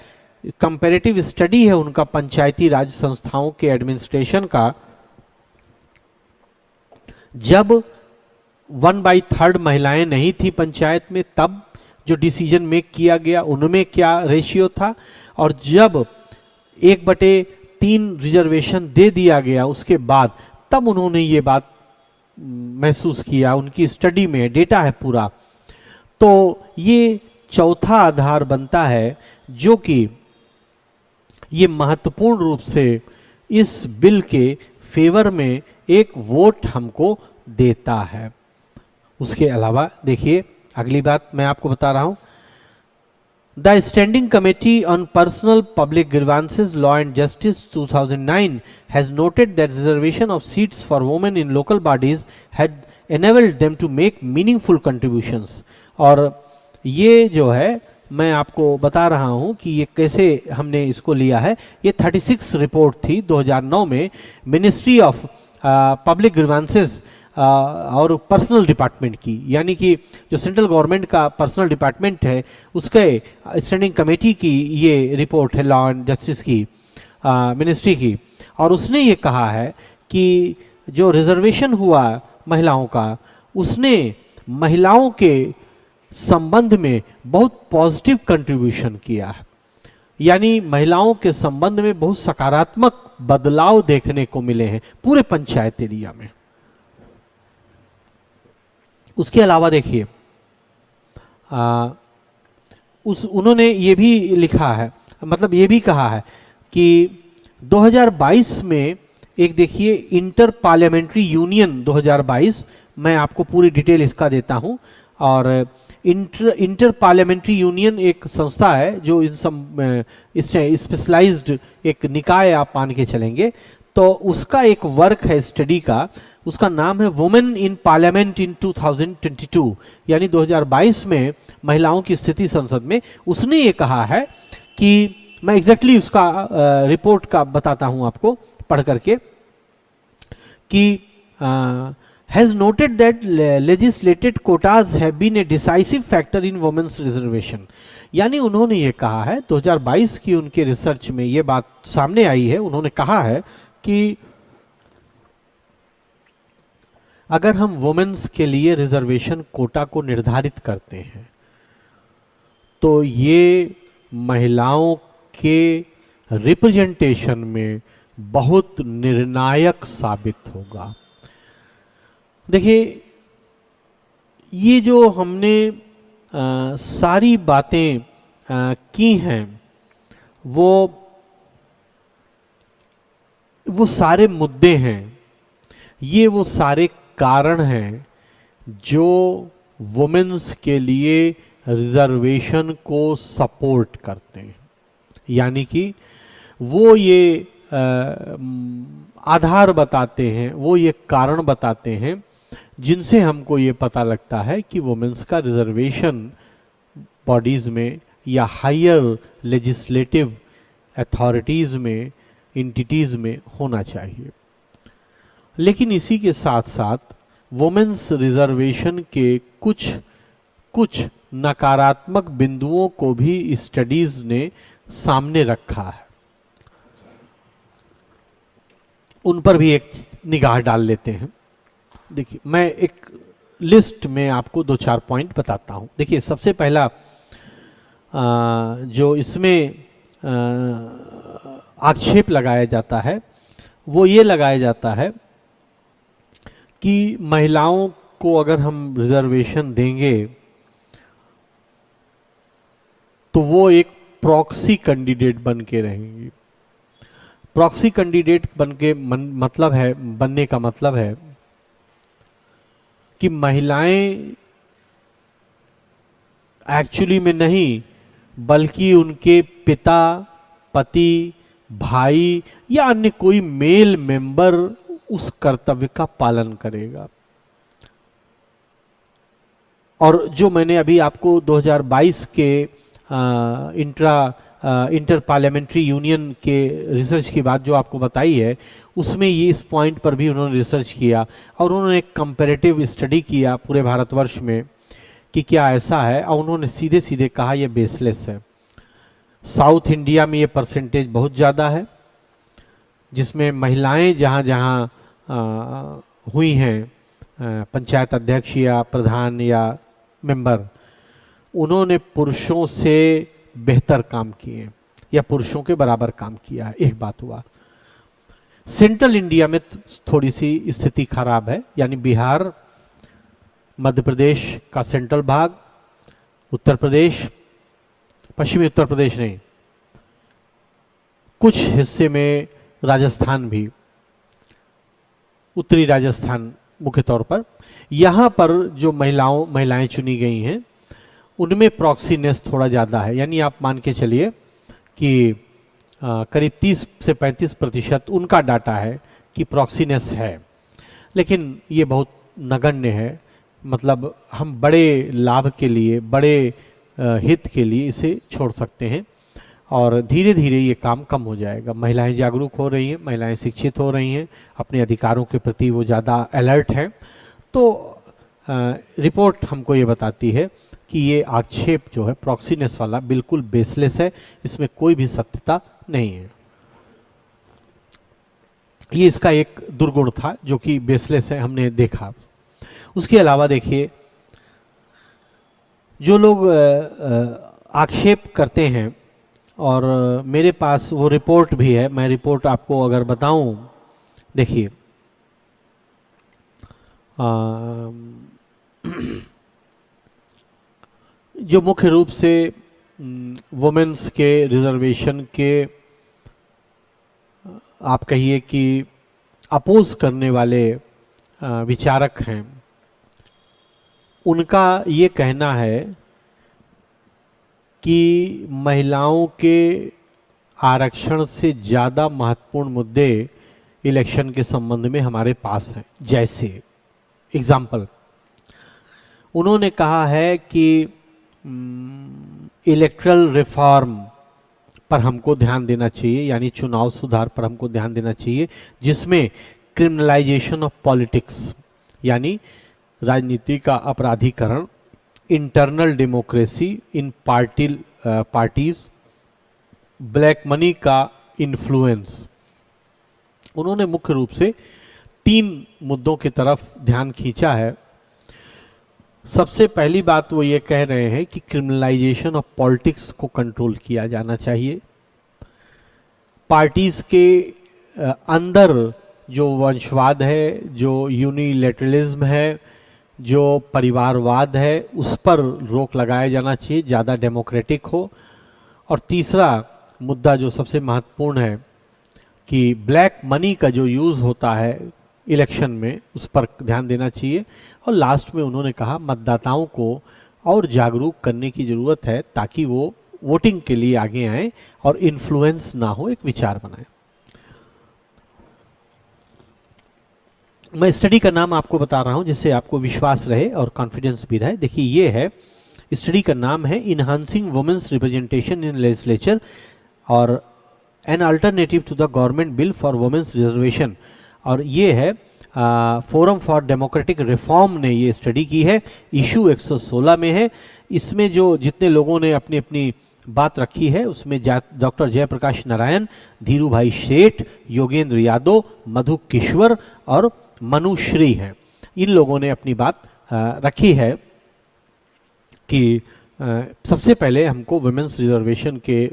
कंपैरेटिव स्टडी है उनका पंचायती राज संस्थाओं के एडमिनिस्ट्रेशन का। जब 1/3 महिलाएं नहीं थी पंचायत में, तब जो डिसीजन मेक किया गया उनमें क्या रेशियो था, और जब 1/3 रिजर्वेशन दे दिया गया उसके बाद, तब उन्होंने ये बात महसूस किया। उनकी स्टडी में डेटा है पूरा। तो ये चौथा आधार बनता है जो कि ये महत्वपूर्ण रूप से इस बिल के फेवर में एक वोट हमको देता है। उसके अलावा देखिए अगली बात मैं आपको बता रहा हूं, the standing committee on personal public grievances law and justice 2009 has noted that reservation of seats for women in local bodies had enabled them to make meaningful contributions। और ये जो है मैं आपको बता रहा हूं कि ये कैसे हमने इसको लिया है। ये 36 रिपोर्ट थी 2009 में मिनिस्ट्री ऑफ पब्लिक ग्रीवांसेस और पर्सनल डिपार्टमेंट की, यानी कि जो सेंट्रल गवर्नमेंट का पर्सनल डिपार्टमेंट है उसके स्टैंडिंग कमेटी की ये रिपोर्ट है लॉ एंड जस्टिस की मिनिस्ट्री की। और उसने ये कहा है कि जो रिजर्वेशन हुआ महिलाओं का, उसने महिलाओं के संबंध में बहुत पॉजिटिव कंट्रीब्यूशन किया है, यानी महिलाओं के संबंध में बहुत सकारात्मक बदलाव देखने को मिले हैं पूरे पंचायत एरिया में। उसके अलावा देखिए उन्होंने ये भी लिखा है, मतलब ये भी कहा है कि 2022 में एक देखिए इंटर पार्लियामेंट्री यूनियन 2022, मैं आपको पूरी डिटेल इसका देता हूं। और इंटर पार्लियामेंट्री यूनियन एक संस्था है जो इन स्पेशलाइज्ड एक निकाय आप मान के चलेंगे, तो उसका एक वर्क है स्टडी का, उसका नाम है वुमेन इन पार्लियामेंट इन 2022, यानी 2022 में महिलाओं की स्थिति संसद में। उसने ये कहा है कि मैं एग्जैक्टली उसका रिपोर्ट का बताता हूं आपको पढ़ करके, कि has noted that legislated quotas have been a decisive factor in women's reservation। यानी उन्होंने ये कहा है 2022 की उनके रिसर्च में ये बात सामने आई है। उन्होंने कहा है कि अगर हम वुमेन्स के लिए रिजर्वेशन कोटा को निर्धारित करते हैं तो ये महिलाओं के रिप्रेजेंटेशन में बहुत निर्णायक साबित होगा। देखिए ये जो हमने सारी बातें की हैं वो सारे मुद्दे हैं, ये वो सारे कारण हैं जो वुमेन्स के लिए रिजर्वेशन को सपोर्ट करते हैं। यानी कि वो ये आधार बताते हैं, वो ये कारण बताते हैं जिनसे हमको ये पता लगता है कि वुमेन्स का रिजर्वेशन बॉडीज़ में या हायर लेजिस्लेटिव अथॉरिटीज़ में, इंटिटीज़ में होना चाहिए। लेकिन इसी के साथ साथ वुमेन्स रिजर्वेशन के कुछ नकारात्मक बिंदुओं को भी स्टडीज़ ने सामने रखा है, उन पर भी एक निगाह डाल लेते हैं। देखिए मैं एक लिस्ट में आपको 2-4 पॉइंट बताता हूं। देखिए सबसे पहला जो इसमें आक्षेप लगाया जाता है वो ये लगाया जाता है कि महिलाओं को अगर हम रिजर्वेशन देंगे तो वो एक प्रॉक्सी कैंडिडेट बन के रहेंगी। प्रॉक्सी कैंडिडेट बन के मतलब है, बनने का मतलब है कि महिलाएं एक्चुअली में नहीं, बल्कि उनके पिता, पति, भाई या अन्य कोई मेल मेंबर उस कर्तव्य का पालन करेगा। और जो मैंने अभी आपको 2022 के इंटर पार्लियामेंट्री यूनियन के रिसर्च की बात जो आपको बताई है, उसमें ये इस पॉइंट पर भी उन्होंने रिसर्च किया और उन्होंने एक कंपैरेटिव स्टडी किया पूरे भारतवर्ष में कि क्या ऐसा है, और उन्होंने सीधे सीधे कहा यह बेसलेस है। साउथ इंडिया में ये परसेंटेज बहुत ज़्यादा है, जिसमें महिलाएं जहाँ जहाँ हुई हैं पंचायत अध्यक्ष या प्रधान या मेंबर, उन्होंने पुरुषों से बेहतर काम किए या पुरुषों के बराबर काम किया है। एक बात हुआ। सेंट्रल इंडिया में थोड़ी सी स्थिति खराब है, यानी बिहार, मध्य प्रदेश का सेंट्रल भाग, उत्तर प्रदेश, पश्चिमी उत्तर प्रदेश नहीं, कुछ हिस्से में राजस्थान भी, उत्तरी राजस्थान मुख्य तौर पर, यहाँ पर जो महिलाएं चुनी गई हैं उनमें प्रॉक्सीनेस थोड़ा ज़्यादा है। यानी आप मान के चलिए कि करीब 30 से 35% उनका डाटा है कि प्रॉक्सीनेस है, लेकिन ये बहुत नगण्य है। मतलब हम बड़े लाभ के लिए, बड़े हित के लिए इसे छोड़ सकते हैं और धीरे धीरे ये काम कम हो जाएगा। महिलाएं जागरूक हो रही हैं, महिलाएं शिक्षित हो रही हैं, अपने अधिकारों के प्रति वो ज़्यादा अलर्ट हैं। तो रिपोर्ट हमको ये बताती है कि ये आक्षेप जो है प्रॉक्सीनेस वाला बिल्कुल बेसलेस है, इसमें कोई भी सत्यता नहीं है। ये इसका एक दुर्गुण था जो कि बेसलेस है, हमने देखा। उसके अलावा देखिए, जो लोग आक्षेप करते हैं, और मेरे पास वो रिपोर्ट भी है, मैं रिपोर्ट आपको अगर बताऊं, देखिए जो मुख्य रूप से वुमेन्स के रिजर्वेशन के आप कहिए कि अपोज करने वाले विचारक हैं, उनका ये कहना है कि महिलाओं के आरक्षण से ज़्यादा महत्वपूर्ण मुद्दे इलेक्शन के संबंध में हमारे पास हैं। जैसे एग्जाम्पल, उन्होंने कहा है कि इलेक्ट्रल रिफॉर्म पर हमको ध्यान देना चाहिए, यानी चुनाव सुधार पर हमको ध्यान देना चाहिए, जिसमें क्रिमिनलाइजेशन ऑफ पॉलिटिक्स यानी राजनीति का अपराधीकरण, internal democracy in parties, black money का इन्फ्लुएंस। उन्होंने मुख्य रूप से 3 मुद्दों की तरफ ध्यान खींचा है। सबसे पहली बात वो ये कह रहे हैं कि क्रिमिनलाइजेशन ऑफ पॉलिटिक्स को कंट्रोल किया जाना चाहिए। पार्टीज के अंदर जो वंशवाद है, जो यूनिलैटरलिज्म है, जो परिवारवाद है, उस पर रोक लगाया जाना चाहिए, ज़्यादा डेमोक्रेटिक हो। और तीसरा मुद्दा जो सबसे महत्वपूर्ण है कि ब्लैक मनी का जो यूज़ होता है इलेक्शन में, उस पर ध्यान देना चाहिए। और लास्ट में उन्होंने कहा मतदाताओं को और जागरूक करने की ज़रूरत है ताकि वो वोटिंग के लिए आगे आएँ और इन्फ्लुएंस ना हो, एक विचार बनाएं। मैं स्टडी का नाम आपको बता रहा हूं जिससे आपको विश्वास रहे और कॉन्फिडेंस भी रहे। देखिए ये है, स्टडी का नाम है enhancing women's representation in legislature और an alternative to the government bill for women's reservation. और ये है फोरम फॉर डेमोक्रेटिक रिफॉर्म ने ये स्टडी की है, इशू 116 में है। इसमें जो जितने लोगों ने अपनी अपनी बात रखी है उसमें डॉक्टर जयप्रकाश नारायण, धीरू भाई सेठ, योगेंद्र यादव, मधु किश्वर और मनुश्री हैं। इन लोगों ने अपनी बात रखी है कि सबसे पहले हमको वुमेन्स रिजर्वेशन के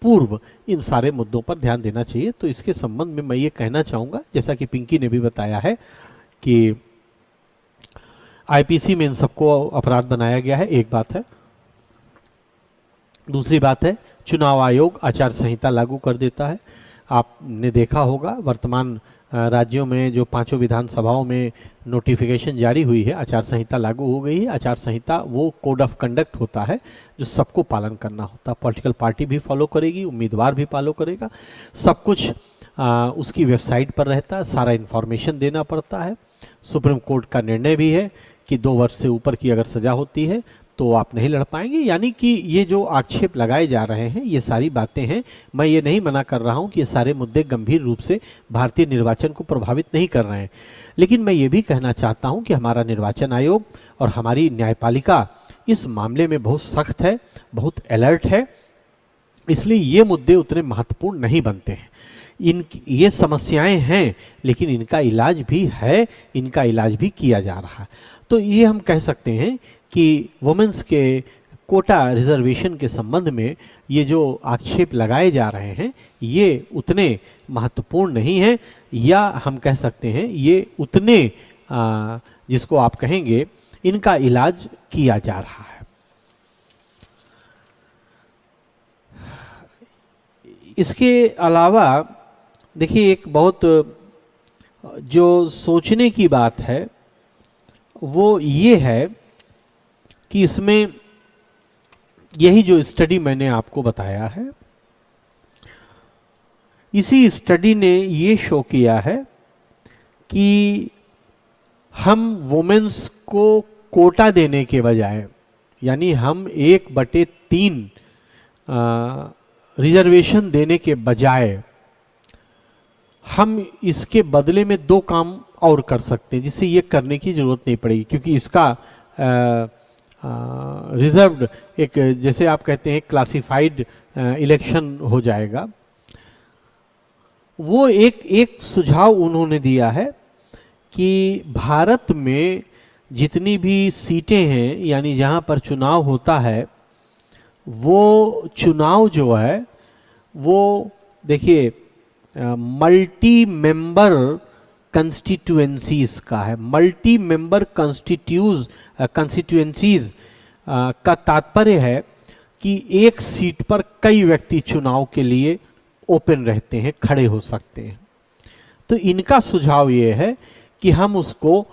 पूर्व इन सारे मुद्दों पर ध्यान देना चाहिए। तो इसके संबंध में मैं ये कहना चाहूँगा, जैसा कि पिंकी ने भी बताया है, कि आईपीसी में इन सबको अपराध बनाया गया है, एक बात है। दूसरी बात है, चुनाव आयोग आचार संहिता लागू कर देता है। आपने देखा होगा वर्तमान राज्यों में जो 5 विधानसभाओं में नोटिफिकेशन जारी हुई है, आचार संहिता लागू हो गई है। आचार संहिता वो कोड ऑफ कंडक्ट होता है जो सबको पालन करना होता है। पॉलिटिकल पार्टी भी फॉलो करेगी, उम्मीदवार भी फॉलो करेगा, सब कुछ उसकी वेबसाइट पर रहता है, सारा इन्फॉर्मेशन देना पड़ता है। सुप्रीम कोर्ट का निर्णय भी है कि 2 वर्ष से ऊपर की अगर सजा होती है तो आप नहीं लड़ पाएंगे। यानी कि ये जो आक्षेप लगाए जा रहे हैं ये सारी बातें हैं। मैं ये नहीं मना कर रहा हूँ कि ये सारे मुद्दे गंभीर रूप से भारतीय निर्वाचन को प्रभावित नहीं कर रहे हैं, लेकिन मैं ये भी कहना चाहता हूँ कि हमारा निर्वाचन आयोग और हमारी न्यायपालिका इस मामले में बहुत सख्त है, बहुत अलर्ट है। इसलिए ये मुद्दे उतने महत्वपूर्ण नहीं बनते हैं। ये समस्याएं हैं लेकिन इनका इलाज भी है, इनका इलाज भी किया जा रहा है। तो ये हम कह सकते हैं कि वुमेन्स के कोटा रिजर्वेशन के संबंध में ये जो आक्षेप लगाए जा रहे हैं ये उतने महत्वपूर्ण नहीं हैं, या हम कह सकते हैं ये उतने जिसको आप कहेंगे इनका इलाज किया जा रहा है। इसके अलावा देखिए एक बहुत जो सोचने की बात है वो ये है कि इसमें यही जो स्टडी मैंने आपको बताया है, इसी स्टडी ने ये शो किया है कि हम वुमेन्स को कोटा देने के बजाय, यानी हम 1/3 रिजर्वेशन देने के बजाय हम इसके बदले में 2 काम और कर सकते हैं जिससे ये करने की ज़रूरत नहीं पड़ेगी, क्योंकि इसका रिजर्व्ड एक, जैसे आप कहते हैं क्लासिफाइड इलेक्शन हो जाएगा। वो एक सुझाव उन्होंने दिया है कि भारत में जितनी भी सीटें हैं, यानी जहाँ पर चुनाव होता है, वो चुनाव जो है वो देखिए मल्टी मेंबर कंस्टिट्यूएंसीज का है। मल्टी मेंबर कंस्टिट्यूएंसीज का तात्पर्य है कि एक सीट पर कई व्यक्ति चुनाव के लिए ओपन रहते हैं, खड़े हो सकते हैं। तो इनका सुझाव ये है कि हम उसको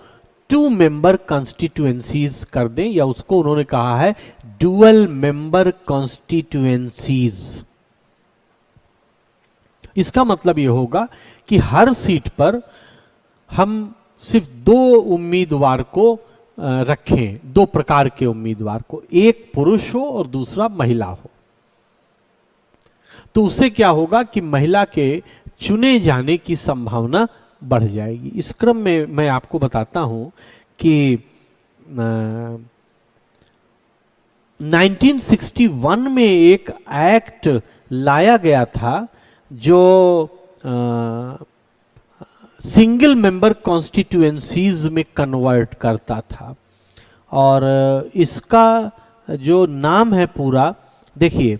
2 मेंबर कंस्टिट्यूएंसीज कर दें, या उसको उन्होंने कहा है डुअल मेंबर कंस्टिट्यूएंसीज। इसका मतलब ये होगा कि हर सीट पर हम सिर्फ 2 उम्मीदवार को रखें, 2 प्रकार के उम्मीदवार को, एक पुरुष हो और दूसरा महिला हो। तो उससे क्या होगा कि महिला के चुने जाने की संभावना बढ़ जाएगी। इस क्रम में मैं आपको बताता हूं कि 1961 में एक एक्ट लाया गया था जो सिंगल मेंबर कॉन्स्टिट्यूएंसीज में कन्वर्ट करता था, और इसका जो नाम है पूरा देखिए,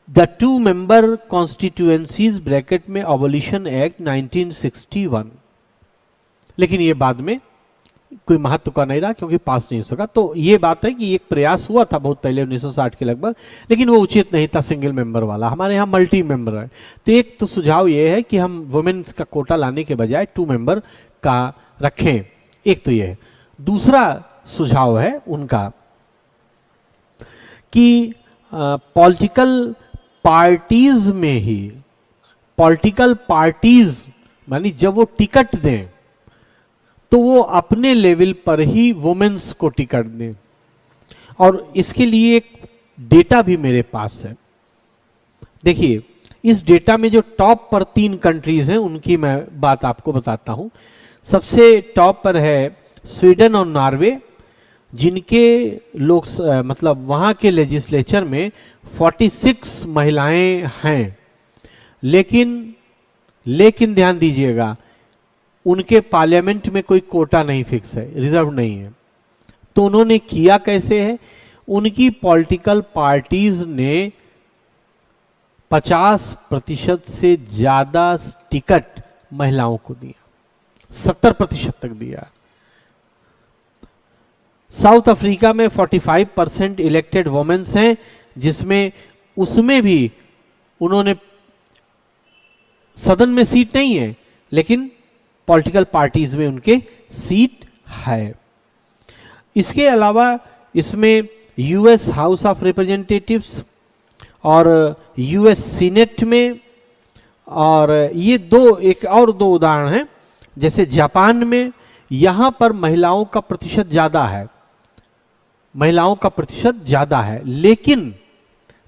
द 2 मेंबर कॉन्स्टिट्यूएंसीज ब्रैकेट में अबॉलिशन एक्ट 1961। लेकिन ये बाद में कोई महत्व का नहीं रहा क्योंकि पास नहीं हो सका। तो ये बात है कि एक प्रयास हुआ था बहुत पहले 1960 के लगभग, लेकिन वो उचित नहीं था सिंगल मेंबर वाला। हमारे यहाँ मल्टी मेंबर है। तो एक तो सुझाव ये है कि हम वुमेन्स का कोटा लाने के बजाय 2 मेंबर का रखें, एक तो ये है। दूसरा सुझाव है उनका कि पॉलिटिकल पार्टीज में ही, पॉलिटिकल पार्टीज मानी जब वो टिकट दें तो वो अपने लेवल पर ही वुमेन्स को टिकट दें। और इसके लिए एक डेटा भी मेरे पास है। देखिए इस डेटा में जो टॉप पर 3 कंट्रीज हैं उनकी मैं बात आपको बताता हूं। सबसे टॉप पर है स्वीडन और नॉर्वे, जिनके लोग मतलब वहाँ के लेजिस्लेचर में 46 महिलाएं हैं। लेकिन ध्यान दीजिएगा, उनके पार्लियामेंट में कोई कोटा नहीं फिक्स है, रिजर्व नहीं है। तो उन्होंने किया कैसे है, उनकी पॉलिटिकल पार्टीज ने 50% से ज्यादा टिकट महिलाओं को दिया, 70% तक दिया। साउथ अफ्रीका में 45% इलेक्टेड वुमेन्स हैं, जिसमें उसमें भी उन्होंने सदन में सीट नहीं है, लेकिन पॉलिटिकल पार्टीज में उनके सीट है। इसके अलावा इसमें यूएस हाउस ऑफ रिप्रेजेंटेटिव्स और यूएस सीनेट में, और ये एक और दो उदाहरण हैं, जैसे जापान में, यहां पर महिलाओं का प्रतिशत ज्यादा है, महिलाओं का प्रतिशत ज्यादा है, लेकिन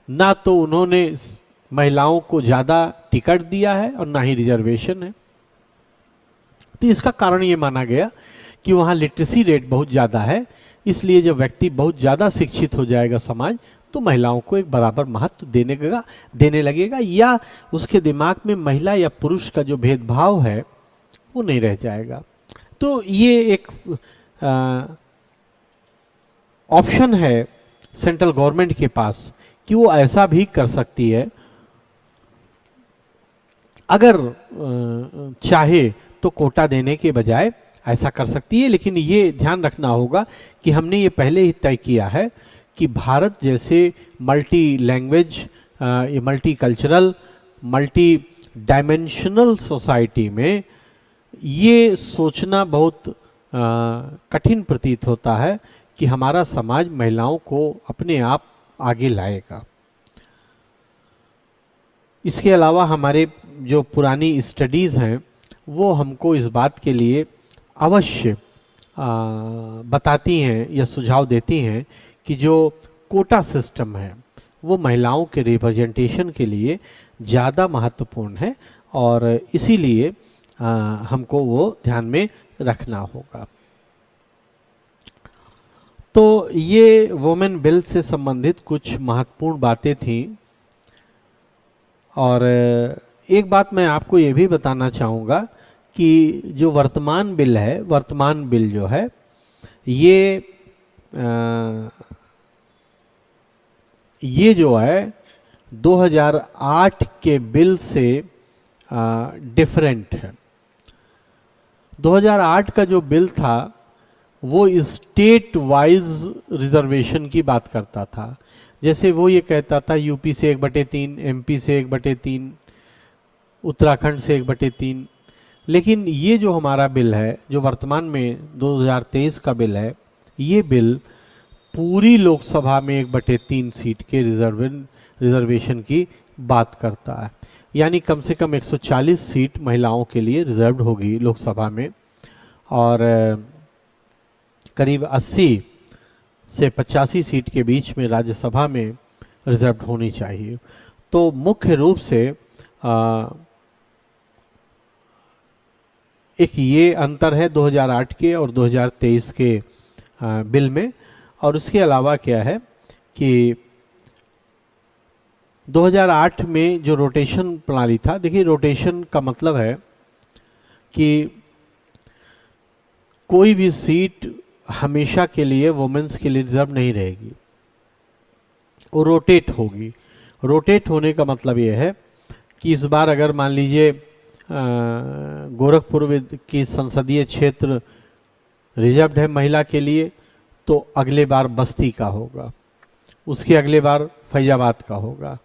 ना तो उन्होंने महिलाओं को ज्यादा टिकट दिया है और ना ही रिजर्वेशन है। तो इसका कारण ये माना गया कि वहाँ लिटरेसी रेट बहुत ज़्यादा है, इसलिए जब व्यक्ति बहुत ज़्यादा शिक्षित हो जाएगा समाज, तो महिलाओं को एक बराबर महत्व देने लगेगा, या उसके दिमाग में महिला या पुरुष का जो भेदभाव है वो नहीं रह जाएगा। तो ये एक ऑप्शन है सेंट्रल गवर्नमेंट के पास कि वो ऐसा भी कर सकती है, अगर चाहे तो कोटा देने के बजाय ऐसा कर सकती है। लेकिन ये ध्यान रखना होगा कि हमने ये पहले ही तय किया है कि भारत जैसे multi language, multi cultural, multi dimensional society में ये सोचना बहुत कठिन प्रतीत होता है कि हमारा समाज महिलाओं को अपने आप आगे लाएगा। इसके अलावा हमारे जो पुरानी स्टडीज़ हैं वो हमको इस बात के लिए अवश्य बताती हैं या सुझाव देती हैं कि जो कोटा सिस्टम है वो महिलाओं के रिप्रेजेंटेशन के लिए ज़्यादा महत्वपूर्ण है, और इसीलिए हमको वो ध्यान में रखना होगा। तो ये वुमेन बिल से संबंधित कुछ महत्वपूर्ण बातें थीं, और एक बात मैं आपको ये भी बताना चाहूँगा कि जो वर्तमान बिल है, वर्तमान बिल जो है ये जो है 2008 के बिल से डिफरेंट है। 2008 का जो बिल था वो स्टेट वाइज रिजर्वेशन की बात करता था, जैसे वो ये कहता था यूपी से 1/3, एमपी से 1/3, उत्तराखंड से 1/3। लेकिन ये जो हमारा बिल है, जो वर्तमान में 2023 का बिल है, ये बिल पूरी लोकसभा में 1/3 सीट के रिजर्वेशन की बात करता है, यानी कम से कम 140 सीट महिलाओं के लिए रिजर्व्ड होगी लोकसभा में, और करीब 80 से 85 सीट के बीच में राज्यसभा में रिजर्व्ड होनी चाहिए। तो मुख्य रूप से एक ये अंतर है 2008 के और 2023 के बिल में। और उसके अलावा क्या है कि 2008 में जो रोटेशन प्रणाली था, देखिए रोटेशन का मतलब है कि कोई भी सीट हमेशा के लिए वुमेन्स के लिए रिजर्व नहीं रहेगी, वो रोटेट होगी। रोटेट होने का मतलब ये है कि इस बार अगर मान लीजिए गोरखपुर की संसदीय क्षेत्र रिजर्व्ड है महिला के लिए, तो अगले बार बस्ती का होगा, उसके अगले बार फैजाबाद का होगा,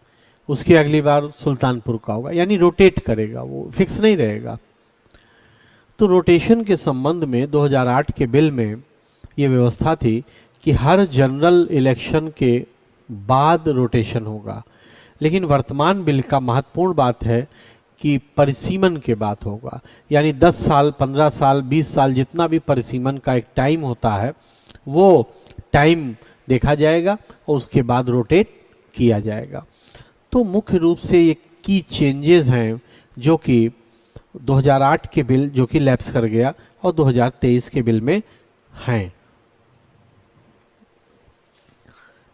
उसके अगली बार सुल्तानपुर का होगा, यानी रोटेट करेगा, वो फिक्स नहीं रहेगा। तो रोटेशन के संबंध में 2008 के बिल में ये व्यवस्था थी कि हर जनरल इलेक्शन के बाद रोटेशन होगा, लेकिन वर्तमान बिल का महत्वपूर्ण बात है कि परिसीमन के बाद होगा, यानी 10 साल, 15 साल, 20 साल, जितना भी परिसीमन का एक टाइम होता है वो टाइम देखा जाएगा और उसके बाद रोटेट किया जाएगा। तो मुख्य रूप से ये की चेंजेस हैं जो कि 2008 के बिल जो कि लैप्स कर गया और 2023 के बिल में हैं।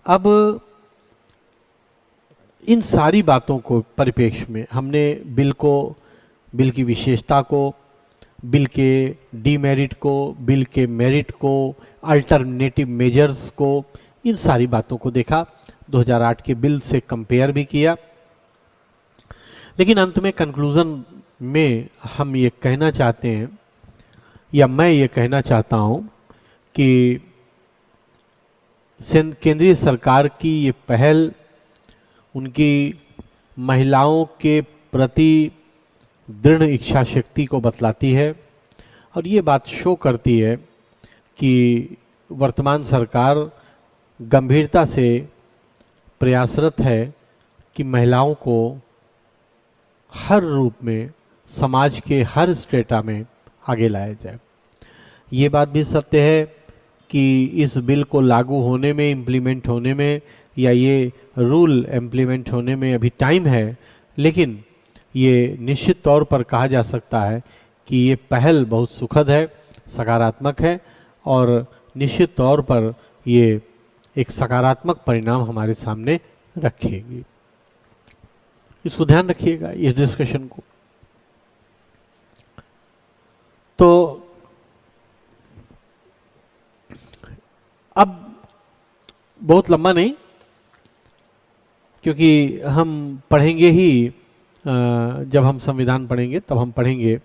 अब इन सारी बातों को परिप्रेक्ष्य में हमने बिल की विशेषता को, बिल के डीमेरिट को, बिल के मेरिट को, अल्टरनेटिव मेजर्स को, इन सारी बातों को देखा, 2008 के बिल से कंपेयर भी किया। लेकिन अंत में कंक्लूजन में हम ये कहना चाहते हैं, या मैं ये कहना चाहता हूँ कि केंद्रीय सरकार की ये पहल उनकी महिलाओं के प्रति दृढ़ इच्छा शक्ति को बतलाती है और ये बात शो करती है कि वर्तमान सरकार गंभीरता से प्रयासरत है कि महिलाओं को हर रूप में समाज के हर स्ट्रेटा में आगे लाया जाए। ये बात भी सत्य है कि इस बिल को लागू होने में, इम्प्लीमेंट होने में या ये रूल इम्प्लीमेंट होने में अभी टाइम है, लेकिन ये निश्चित तौर पर कहा जा सकता है कि ये पहल बहुत सुखद है, सकारात्मक है और निश्चित तौर पर ये एक सकारात्मक परिणाम हमारे सामने रखेगी। इसको ध्यान रखिएगा इस डिस्कशन को। तो अब बहुत लंबा नहीं, क्योंकि हम पढ़ेंगे ही, जब हम संविधान पढ़ेंगे तब हम पढ़ेंगे,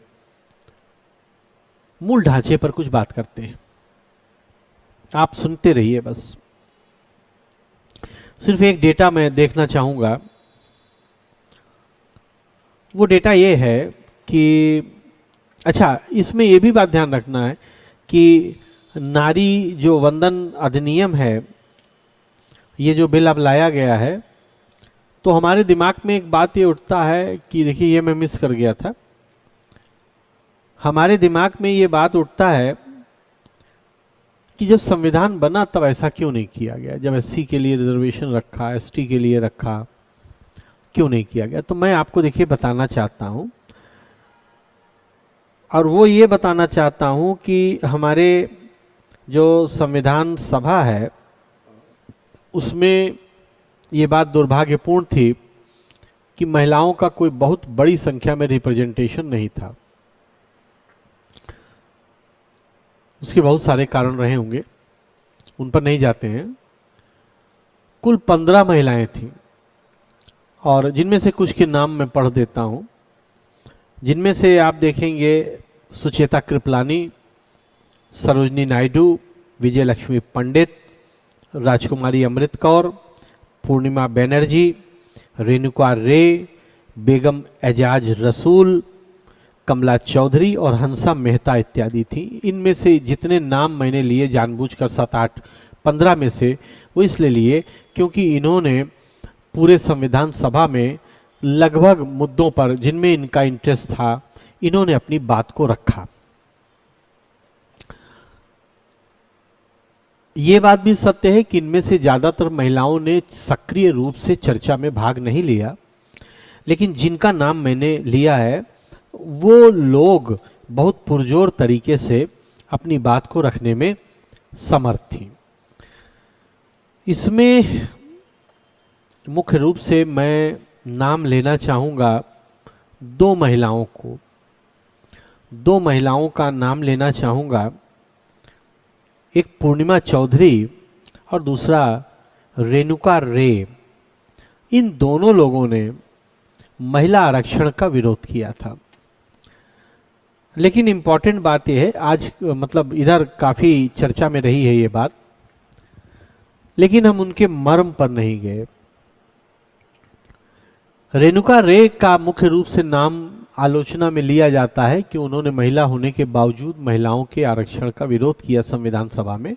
मूल ढांचे पर कुछ बात करते हैं। आप सुनते रहिए बस। सिर्फ एक डेटा मैं देखना चाहूंगा, वो डेटा ये है कि अच्छा, इसमें ये भी बात ध्यान रखना है कि नारी जो वंदन अधिनियम है, ये जो बिल अब लाया गया है, तो हमारे दिमाग में एक बात ये उठता है कि देखिए, ये मैं मिस कर गया था। हमारे दिमाग में ये बात उठता है कि जब संविधान बना तब ऐसा क्यों नहीं किया गया, जब एससी के लिए रिजर्वेशन रखा, एसटी के लिए रखा, क्यों नहीं किया गया। तो मैं आपको देखिए बताना चाहता हूं, और वो ये बताना चाहता हूं कि हमारे जो संविधान सभा है उसमें ये बात दुर्भाग्यपूर्ण थी कि महिलाओं का कोई बहुत बड़ी संख्या में रिप्रेजेंटेशन नहीं था। उसके बहुत सारे कारण रहे होंगे, उन पर नहीं जाते हैं। कुल 15 महिलाएं थीं और जिनमें से कुछ के नाम मैं पढ़ देता हूं। जिनमें से आप देखेंगे सुचेता कृपलानी, सरोजनी नायडू, विजय लक्ष्मी पंडित, राजकुमारी अमृत कौर, पूर्णिमा बनर्जी, रेणुका रे, बेगम एजाज रसूल, कमला चौधरी और हंसा मेहता इत्यादि थी। इनमें से जितने नाम मैंने लिए जानबूझकर 7, 8, 15 में से, वो इसलिए लिए क्योंकि इन्होंने पूरे संविधान सभा में लगभग मुद्दों पर जिनमें इनका इंटरेस्ट था, इन्होंने अपनी बात को रखा। ये बात भी सत्य है कि इनमें से ज़्यादातर महिलाओं ने सक्रिय रूप से चर्चा में भाग नहीं लिया, लेकिन जिनका नाम मैंने लिया है वो लोग बहुत पुरजोर तरीके से अपनी बात को रखने में समर्थ थी। इसमें मुख्य रूप से मैं नाम लेना चाहूँगा 2 महिलाओं को। 2 महिलाओं का नाम लेना चाहूँगा, एक पूर्णिमा चौधरी और दूसरा रेणुका रे। इन दोनों लोगों ने महिला आरक्षण का विरोध किया था। लेकिन इम्पॉर्टेंट बात यह है, आज मतलब इधर काफ़ी चर्चा में रही है ये बात, लेकिन हम उनके मर्म पर नहीं गए। रेणुका रे का मुख्य रूप से नाम आलोचना में लिया जाता है कि उन्होंने महिला होने के बावजूद महिलाओं के आरक्षण का विरोध किया संविधान सभा में।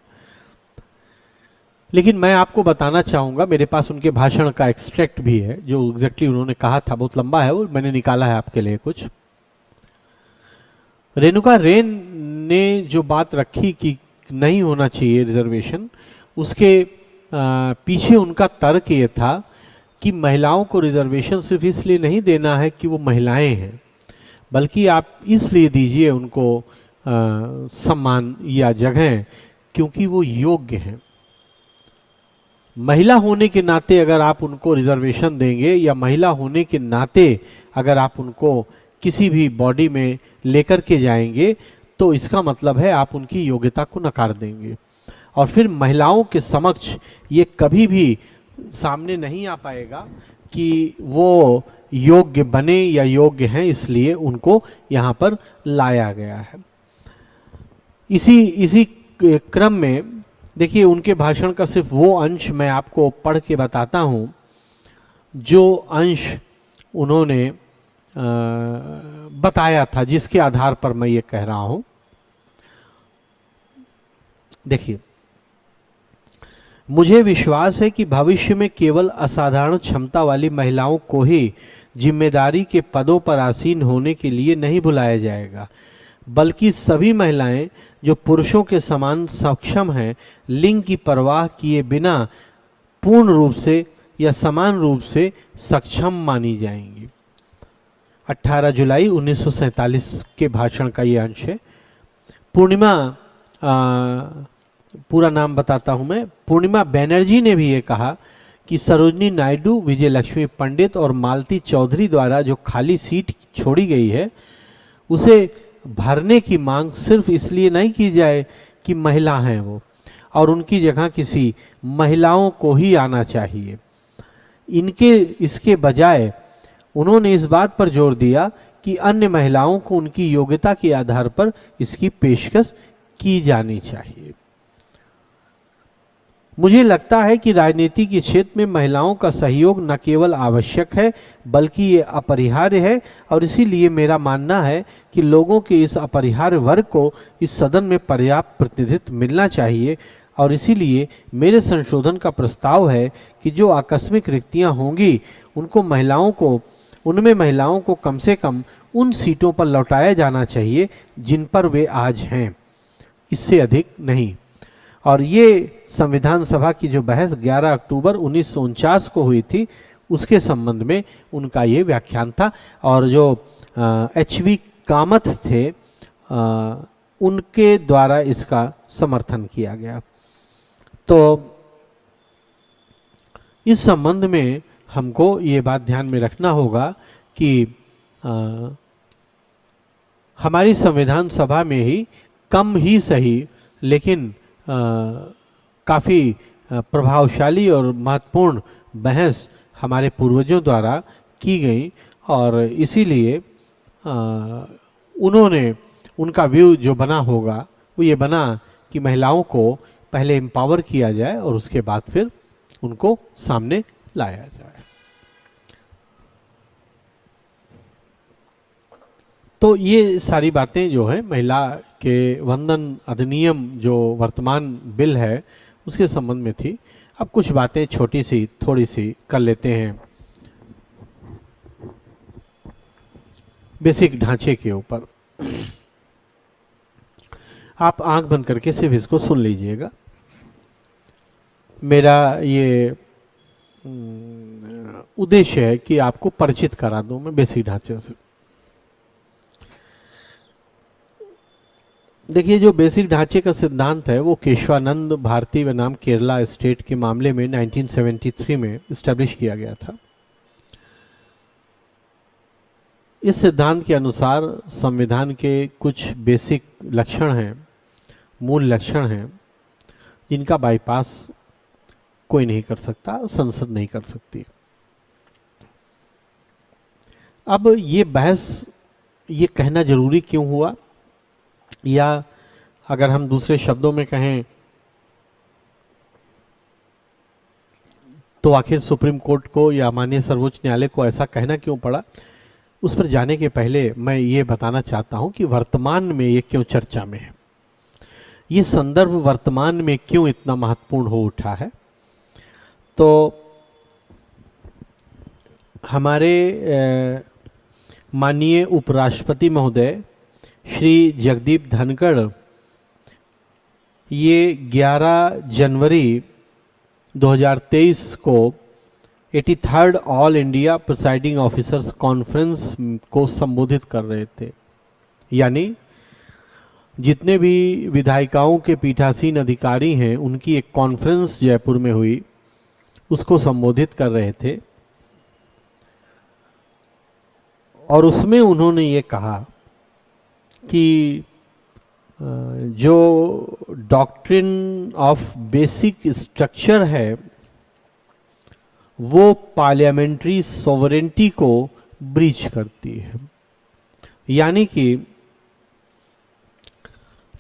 लेकिन मैं आपको बताना चाहूँगा, मेरे पास उनके भाषण का एक्सट्रैक्ट भी है, जो एग्जैक्टली उन्होंने कहा था, बहुत लंबा है वो, मैंने निकाला है आपके लिए कुछ। रेणुका रे ने जो बात रखी कि नहीं होना चाहिए रिजर्वेशन, उसके पीछे उनका तर्क ये था कि महिलाओं को रिजर्वेशन सिर्फ इसलिए नहीं देना है कि वो महिलाएं हैं, बल्कि आप इसलिए दीजिए उनको सम्मान या जगह क्योंकि वो योग्य हैं। महिला होने के नाते अगर आप उनको रिजर्वेशन देंगे या महिला होने के नाते अगर आप उनको किसी भी बॉडी में लेकर के जाएंगे, तो इसका मतलब है आप उनकी योग्यता को नकार देंगे और फिर महिलाओं के समक्ष ये कभी भी सामने नहीं आ पाएगा कि वो योग्य बने या योग्य हैं, इसलिए उनको यहाँ पर लाया गया है। इसी क्रम में देखिए, उनके भाषण का सिर्फ वो अंश मैं आपको पढ़ के बताता हूँ जो अंश उन्होंने बताया था, जिसके आधार पर मैं ये कह रहा हूँ। देखिए, मुझे विश्वास है कि भविष्य में केवल असाधारण क्षमता वाली महिलाओं को ही जिम्मेदारी के पदों पर आसीन होने के लिए नहीं बुलाया जाएगा, बल्कि सभी महिलाएं जो पुरुषों के समान सक्षम हैं, लिंग की परवाह किए बिना पूर्ण रूप से या समान रूप से सक्षम मानी जाएंगी। 18 जुलाई 1947 के भाषण का ये अंश है। पूर्णिमा, पूरा नाम बताता हूं मैं, पूर्णिमा बैनर्जी ने भी ये कहा कि सरोजनी नायडू, विजय लक्ष्मी पंडित और मालती चौधरी द्वारा जो खाली सीट छोड़ी गई है उसे भरने की मांग सिर्फ इसलिए नहीं की जाए कि महिला हैं वो, और उनकी जगह किसी महिलाओं को ही आना चाहिए। इसके बजाय उन्होंने इस बात पर जोर दिया कि अन्य महिलाओं को उनकी योग्यता के आधार पर इसकी पेशकश की जानी चाहिए। मुझे लगता है कि राजनीति के क्षेत्र में महिलाओं का सहयोग न केवल आवश्यक है बल्कि ये अपरिहार्य है, और इसीलिए मेरा मानना है कि लोगों के इस अपरिहार्य वर्ग को इस सदन में पर्याप्त प्रतिनिधित्व मिलना चाहिए। और इसीलिए मेरे संशोधन का प्रस्ताव है कि जो आकस्मिक रिक्तियां होंगी उनमें महिलाओं को कम से कम उन सीटों पर लौटाया जाना चाहिए जिन पर वे आज हैं, इससे अधिक नहीं। और ये संविधान सभा की जो बहस 11 अक्टूबर 1949 को हुई थी उसके संबंध में उनका ये व्याख्यान था, और जो एच.वी. कामत थे उनके द्वारा इसका समर्थन किया गया। तो इस संबंध में हमको ये बात ध्यान में रखना होगा कि हमारी संविधान सभा में ही कम ही सही लेकिन काफ़ी प्रभावशाली और महत्वपूर्ण बहस हमारे पूर्वजों द्वारा की गई, और इसीलिए उनका व्यू जो बना होगा वो ये बना कि महिलाओं को पहले एम्पावर किया जाए और उसके बाद फिर उनको सामने लाया जाए। तो ये सारी बातें जो है महिला के वंदन अधिनियम जो वर्तमान बिल है उसके संबंध में थी। अब कुछ बातें छोटी सी थोड़ी सी कर लेते हैं बेसिक ढांचे के ऊपर। आप आंख बंद करके सिर्फ इसको सुन लीजिएगा। मेरा ये उद्देश्य है कि आपको परिचित करा दूं मैं बेसिक ढांचे से। देखिए, जो बेसिक ढांचे का सिद्धांत है वो केशवानंद भारती बनाम केरला स्टेट के मामले में 1973 में इस्टेब्लिश किया गया था। इस सिद्धांत के अनुसार संविधान के कुछ बेसिक लक्षण हैं, मूल लक्षण हैं, जिनका बाईपास कोई नहीं कर सकता, संसद नहीं कर सकती। अब ये बहस, ये कहना जरूरी क्यों हुआ, या अगर हम दूसरे शब्दों में कहें तो आखिर सुप्रीम कोर्ट को या माननीय सर्वोच्च न्यायालय को ऐसा कहना क्यों पड़ा, उस पर जाने के पहले मैं ये बताना चाहता हूं कि वर्तमान में ये क्यों चर्चा में है, ये संदर्भ वर्तमान में क्यों इतना महत्वपूर्ण हो उठा है। तो हमारे माननीय उपराष्ट्रपति महोदय श्री जगदीप धनखड़ ये 11 जनवरी 2023 को 83rd all India presiding officers conference को संबोधित कर रहे थे। यानी जितने भी विधायिकाओं के पीठासीन अधिकारी हैं उनकी एक कॉन्फ्रेंस जयपुर में हुई, उसको संबोधित कर रहे थे, और उसमें उन्होंने ये कहा कि जो डॉक्ट्रिन ऑफ बेसिक स्ट्रक्चर है वो पार्लियामेंट्री सॉवरेंटी को ब्रीच करती है। यानी कि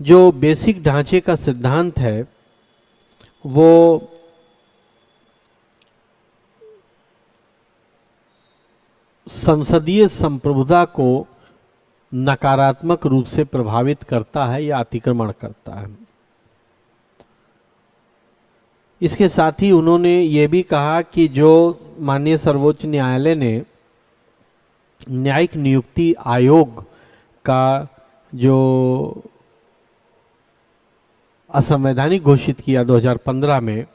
जो बेसिक ढांचे का सिद्धांत है वो संसदीय संप्रभुता को नकारात्मक रूप से प्रभावित करता है या अतिक्रमण करता है। इसके साथ ही उन्होंने ये भी कहा कि जो माननीय सर्वोच्च न्यायालय ने न्यायिक नियुक्ति आयोग का जो असंवैधानिक घोषित किया 2015 में,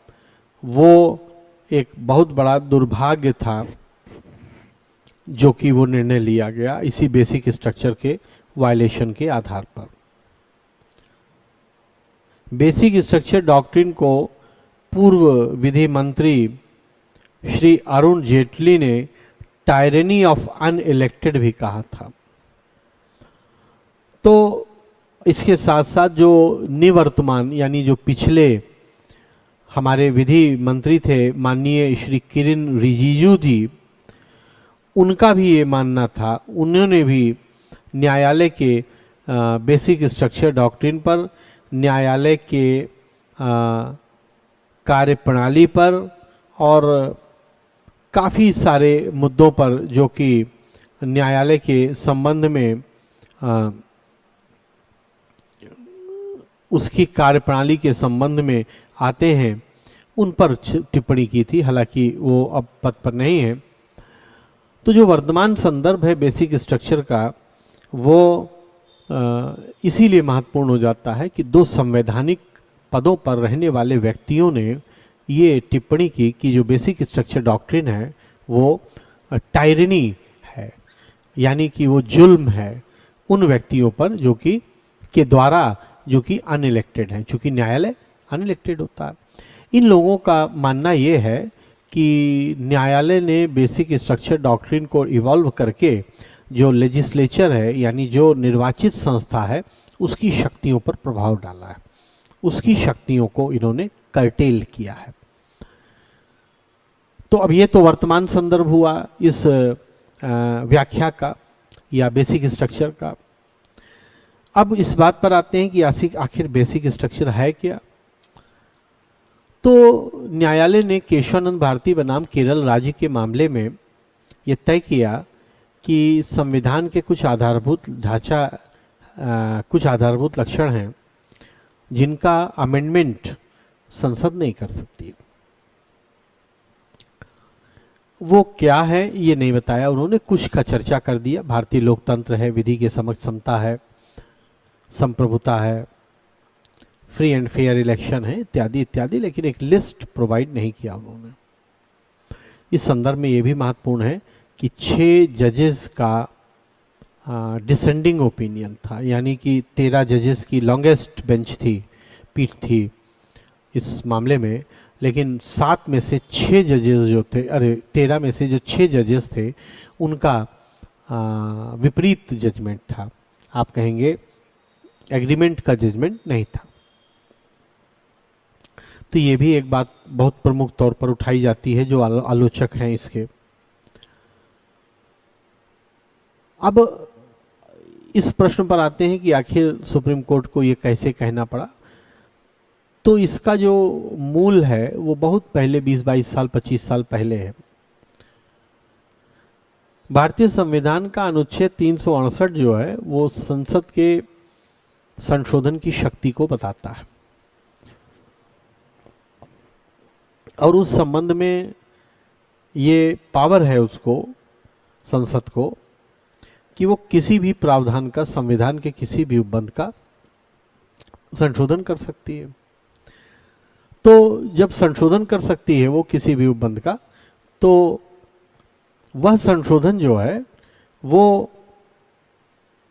वो एक बहुत बड़ा दुर्भाग्य था जो कि वो निर्णय लिया गया इसी बेसिक स्ट्रक्चर के वायलेशन के आधार पर। बेसिक स्ट्रक्चर डॉक्ट्रिन को पूर्व विधि मंत्री श्री अरुण जेटली ने टायरनी ऑफ अनइलेक्टेड भी कहा था। तो इसके साथ साथ जो निवर्तमान यानी जो पिछले हमारे विधि मंत्री थे माननीय श्री किरेन रिजिजू जी, उनका भी ये मानना था, उन्होंने भी न्यायालय के बेसिक स्ट्रक्चर डॉक्ट्रिन पर, न्यायालय के कार्यप्रणाली पर और काफ़ी सारे मुद्दों पर जो कि न्यायालय के संबंध में उसकी कार्यप्रणाली के संबंध में आते हैं, उन पर टिप्पणी की थी। हालांकि वो अब पद पर नहीं है। तो जो वर्तमान संदर्भ है बेसिक स्ट्रक्चर का, वो इसीलिए महत्वपूर्ण हो जाता है कि दो संवैधानिक पदों पर रहने वाले व्यक्तियों ने ये टिप्पणी की कि जो बेसिक स्ट्रक्चर डॉक्ट्रिन है वो टायरनी है, यानी कि वो जुल्म है उन व्यक्तियों पर जो कि के द्वारा जो कि अनइलेक्टेड है, चूँकि न्यायालय अनइलेक्टेड होता है। इन लोगों का मानना ये है कि न्यायालय ने बेसिक स्ट्रक्चर डॉक्ट्रिन को इवॉल्व करके जो लेजिस्लेचर है यानी जो निर्वाचित संस्था है उसकी शक्तियों पर प्रभाव डाला है, उसकी शक्तियों को इन्होंने कर्टेल किया है। तो अब ये तो वर्तमान संदर्भ हुआ इस व्याख्या का या बेसिक स्ट्रक्चर का। अब इस बात पर आते हैं कि आखिर बेसिक स्ट्रक्चर है क्या। तो न्यायालय ने केशवानंद भारती बनाम केरल राज्य के मामले में ये तय किया कि संविधान के कुछ आधारभूत ढांचा कुछ आधारभूत लक्षण हैं जिनका अमेंडमेंट संसद नहीं कर सकती। वो क्या है ये नहीं बताया उन्होंने, कुछ का चर्चा कर दिया। भारतीय लोकतंत्र है, विधि के समक्ष समता है, संप्रभुता है, फ्री एंड फेयर इलेक्शन है, इत्यादि इत्यादि, लेकिन एक लिस्ट प्रोवाइड नहीं किया उन्होंने। इस संदर्भ में ये भी महत्वपूर्ण है कि 6 जजेस का डिसेंडिंग ओपिनियन था, यानी कि 13 जजेस की लॉन्गेस्ट बेंच थी, पीठ थी इस मामले में, लेकिन 7 में से 6 जजेस जो थे, 13 में से जो 6 जजेस थे उनका विपरीत जजमेंट था। आप कहेंगे एग्रीमेंट का जजमेंट नहीं था। तो ये भी एक बात बहुत प्रमुख तौर पर उठाई जाती है जो आलोचक हैं इसके। अब इस प्रश्न पर आते हैं कि आखिर सुप्रीम कोर्ट को ये कैसे कहना पड़ा। तो इसका जो मूल है वो बहुत पहले 20-22 साल 25 साल पहले है। भारतीय संविधान का अनुच्छेद 368 जो है वो संसद के संशोधन की शक्ति को बताता है और उस संबंध में ये पावर है उसको, संसद को, कि वो किसी भी प्रावधान का, संविधान के किसी भी उपबंध का संशोधन कर सकती है। तो जब संशोधन कर सकती है वो किसी भी उपबंध का, तो वह संशोधन जो है वो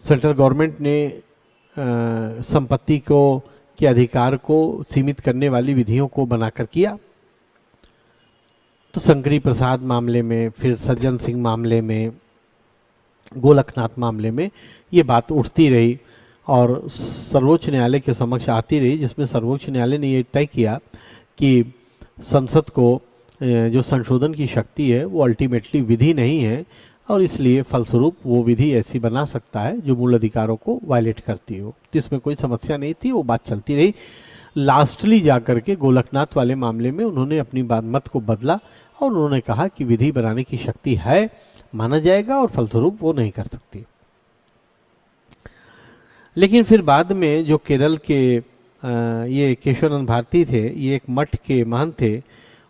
सेंट्रल गवर्नमेंट ने संपत्ति को के अधिकार को सीमित करने वाली विधियों को बनाकर किया। तो शंकरी प्रसाद मामले में, फिर सज्जन सिंह मामले में, गोलकनाथ मामले में ये बात उठती रही और सर्वोच्च न्यायालय के समक्ष आती रही, जिसमें सर्वोच्च न्यायालय ने ये तय किया कि संसद को जो संशोधन की शक्ति है वो अल्टीमेटली विधि नहीं है और इसलिए फलस्वरूप वो विधि ऐसी बना सकता है जो मूल अधिकारों को वायलेट करती हो। जिसमें कोई समस्या नहीं थी, वो बात चलती रही। लास्टली जाकर के गोलकनाथ वाले मामले में उन्होंने अपनी बात मत को बदला और उन्होंने कहा कि विधि बनाने की शक्ति है, माना जाएगा, और फलस्वरूप वो नहीं कर सकती। लेकिन फिर बाद में जो केरल के ये केशवानंद भारती थे, ये एक मठ के महंत थे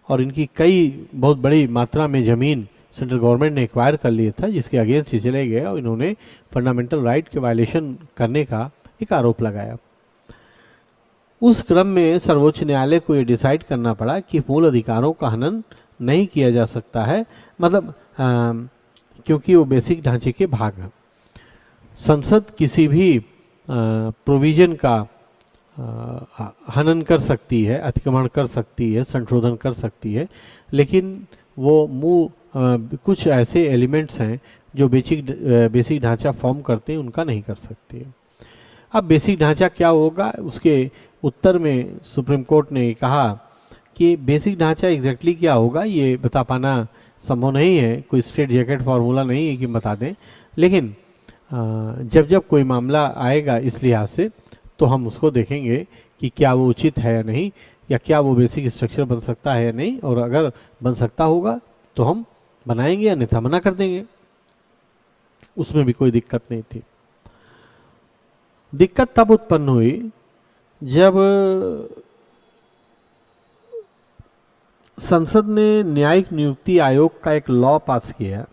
और इनकी कई बहुत बड़ी मात्रा में ज़मीन सेंट्रल गवर्नमेंट ने एक्वायर कर लिया था, जिसके अगेंस्ट ये चले गए और इन्होंने फंडामेंटल राइट के वायलेशन करने का एक आरोप लगाया। उस क्रम में सर्वोच्च न्यायालय को ये डिसाइड करना पड़ा कि मूल अधिकारों का हनन नहीं किया जा सकता है, मतलब क्योंकि वो बेसिक ढांचे के भाग हैं। संसद किसी भी प्रोविजन का हनन कर सकती है, अतिक्रमण कर सकती है, संशोधन कर सकती है, लेकिन वो कुछ ऐसे एलिमेंट्स हैं जो बेसिक ढांचा फॉर्म करते हैं, उनका नहीं कर सकती है। अब बेसिक ढांचा क्या होगा, उसके उत्तर में सुप्रीम कोर्ट ने कहा कि बेसिक ढांचा एग्जैक्टली क्या होगा ये बता पाना संभव नहीं है, कोई स्ट्रेट जैकेट फार्मूला नहीं है कि बता दें, लेकिन जब जब कोई मामला आएगा इस लिहाज से तो हम उसको देखेंगे कि क्या वो उचित है या नहीं, या क्या वो बेसिक स्ट्रक्चर बन सकता है या नहीं, और अगर बन सकता होगा तो हम बनाएंगे, अन्यथा मना कर देंगे। उसमें भी कोई दिक्कत नहीं थी। दिक्कत तब उत्पन्न हुई जब संसद ने न्यायिक नियुक्ति आयोग का एक लॉ पास किया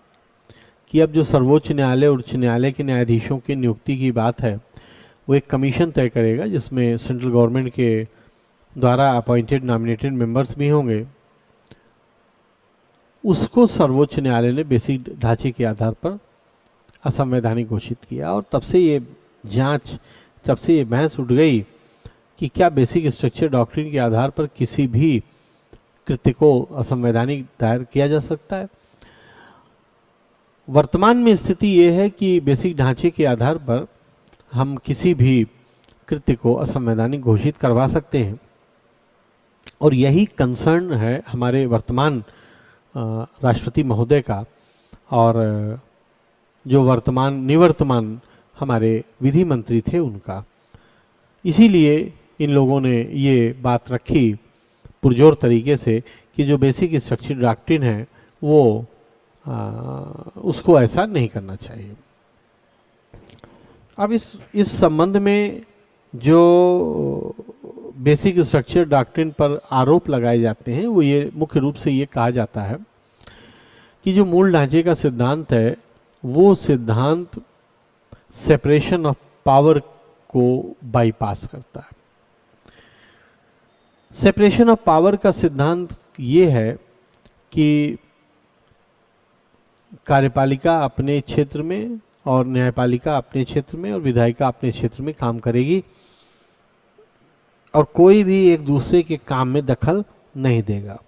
कि अब जो सर्वोच्च न्यायालय और उच्च न्यायालय के न्यायाधीशों की नियुक्ति की बात है, वो एक कमीशन तय करेगा जिसमें सेंट्रल गवर्नमेंट के द्वारा अपॉइंटेड नॉमिनेटेड मेंबर्स भी होंगे। उसको सर्वोच्च न्यायालय ने बेसिक ढांचे के आधार पर असंवैधानिक घोषित किया, और तब से ये बहस उठ गई कि क्या बेसिक स्ट्रक्चर डॉक्ट्रिन के आधार पर किसी भी कृत्य को असंवैधानिक दायर किया जा सकता है। वर्तमान में स्थिति ये है कि बेसिक ढांचे के आधार पर हम किसी भी कृत्य को असंवैधानिक घोषित करवा सकते हैं, और यही कंसर्न है हमारे वर्तमान राष्ट्रपति महोदय का और जो निवर्तमान हमारे विधि मंत्री थे उनका। इसीलिए इन लोगों ने ये बात रखी पुरजोर तरीके से कि जो बेसिक स्ट्रक्चर डॉक्ट्रिन है वो उसको ऐसा नहीं करना चाहिए। अब इस संबंध में जो बेसिक स्ट्रक्चर डॉक्ट्रिन पर आरोप लगाए जाते हैं वो ये मुख्य रूप से ये कहा जाता है कि जो मूल ढांचे का सिद्धांत है वो सिद्धांत सेपरेशन ऑफ पावर को बाईपास करता है। सेपरेशन ऑफ पावर का सिद्धांत ये है कि कार्यपालिका अपने क्षेत्र में और न्यायपालिका अपने क्षेत्र में और विधायिका अपने क्षेत्र में काम करेगी, और कोई भी एक दूसरे के काम में दखल नहीं देगा।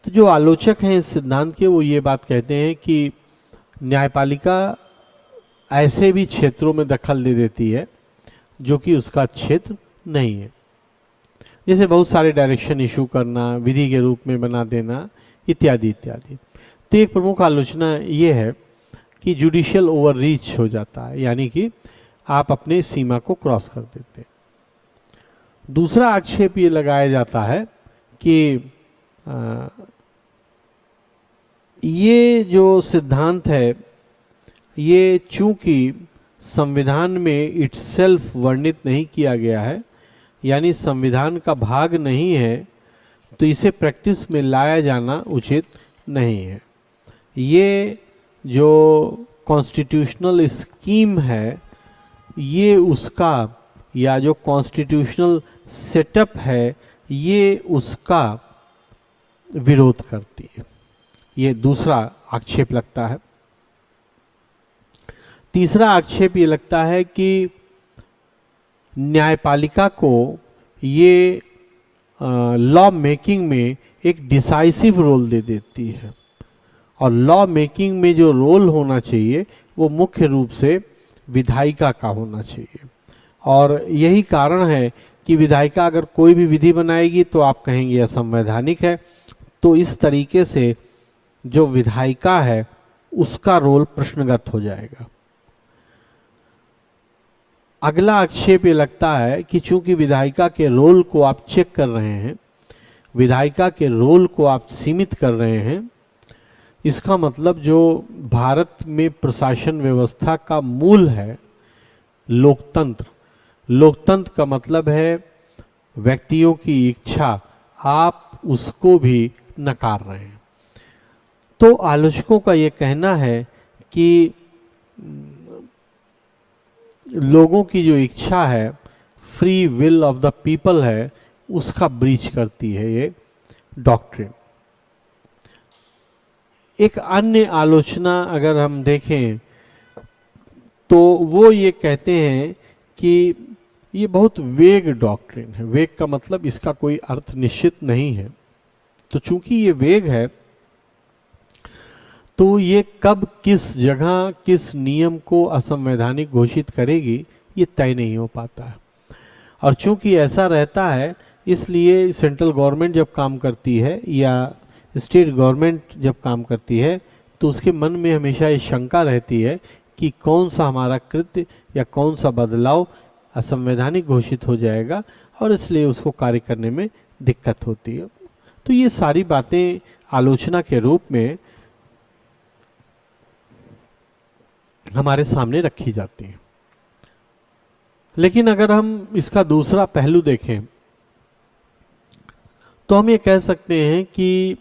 तो जो आलोचक हैं इस सिद्धांत के वो ये बात कहते हैं कि न्यायपालिका ऐसे भी क्षेत्रों में दखल दे देती है जो कि उसका क्षेत्र नहीं है, जैसे बहुत सारे डायरेक्शन इशू करना, विधि के रूप में बना देना, इत्यादि इत्यादि। तो एक प्रमुख आलोचना ये है कि जुडिशियल ओवररीच हो जाता है, यानी कि आप अपने सीमा को क्रॉस कर देते हैं। दूसरा आक्षेप ये लगाया जाता है कि ये जो सिद्धांत है ये चूंकि संविधान में इटसेल्फ वर्णित नहीं किया गया है, यानी संविधान का भाग नहीं है, तो इसे प्रैक्टिस में लाया जाना उचित नहीं है। ये जो कॉन्स्टिट्यूशनल स्कीम है ये उसका, या जो कॉन्स्टिट्यूशनल सेटअप है ये उसका विरोध करती है। ये दूसरा आक्षेप लगता है। तीसरा आक्षेप ये लगता है कि न्यायपालिका को ये लॉ मेकिंग में एक डिसाइसिव रोल दे देती है, और लॉ मेकिंग में जो रोल होना चाहिए वो मुख्य रूप से विधायिका का होना चाहिए। और यही कारण है कि विधायिका अगर कोई भी विधि बनाएगी तो आप कहेंगे असंवैधानिक है, तो इस तरीके से जो विधायिका है उसका रोल प्रश्नगत हो जाएगा। अगला आक्षेप ये लगता है कि चूंकि विधायिका के रोल को आप चेक कर रहे हैं, विधायिका के रोल को आप सीमित कर रहे हैं, इसका मतलब जो भारत में प्रशासन व्यवस्था का मूल है लोकतंत्र, लोकतंत्र का मतलब है व्यक्तियों की इच्छा, आप उसको भी नकार रहे हैं। तो आलोचकों का ये कहना है कि लोगों की जो इच्छा है, free will of the people है, उसका ब्रीच करती है ये डॉक्ट्रिन। एक अन्य आलोचना अगर हम देखें तो वो ये कहते हैं कि ये बहुत वेग डॉक्ट्रिन है। वेग का मतलब इसका कोई अर्थ निश्चित नहीं है। तो चूंकि ये वेग है तो ये कब किस जगह किस नियम को असंवैधानिक घोषित करेगी ये तय नहीं हो पाता है। और चूंकि ऐसा रहता है इसलिए सेंट्रल गवर्नमेंट जब काम करती है या स्टेट गवर्नमेंट जब काम करती है तो उसके मन में हमेशा ये शंका रहती है कि कौन सा हमारा कृत्य या कौन सा बदलाव असंवैधानिक घोषित हो जाएगा और इसलिए उसको कार्य करने में दिक्कत होती है। तो ये सारी बातें आलोचना के रूप में हमारे सामने रखी जाती हैं। लेकिन अगर हम इसका दूसरा पहलू देखें तो हम ये कह सकते हैं कि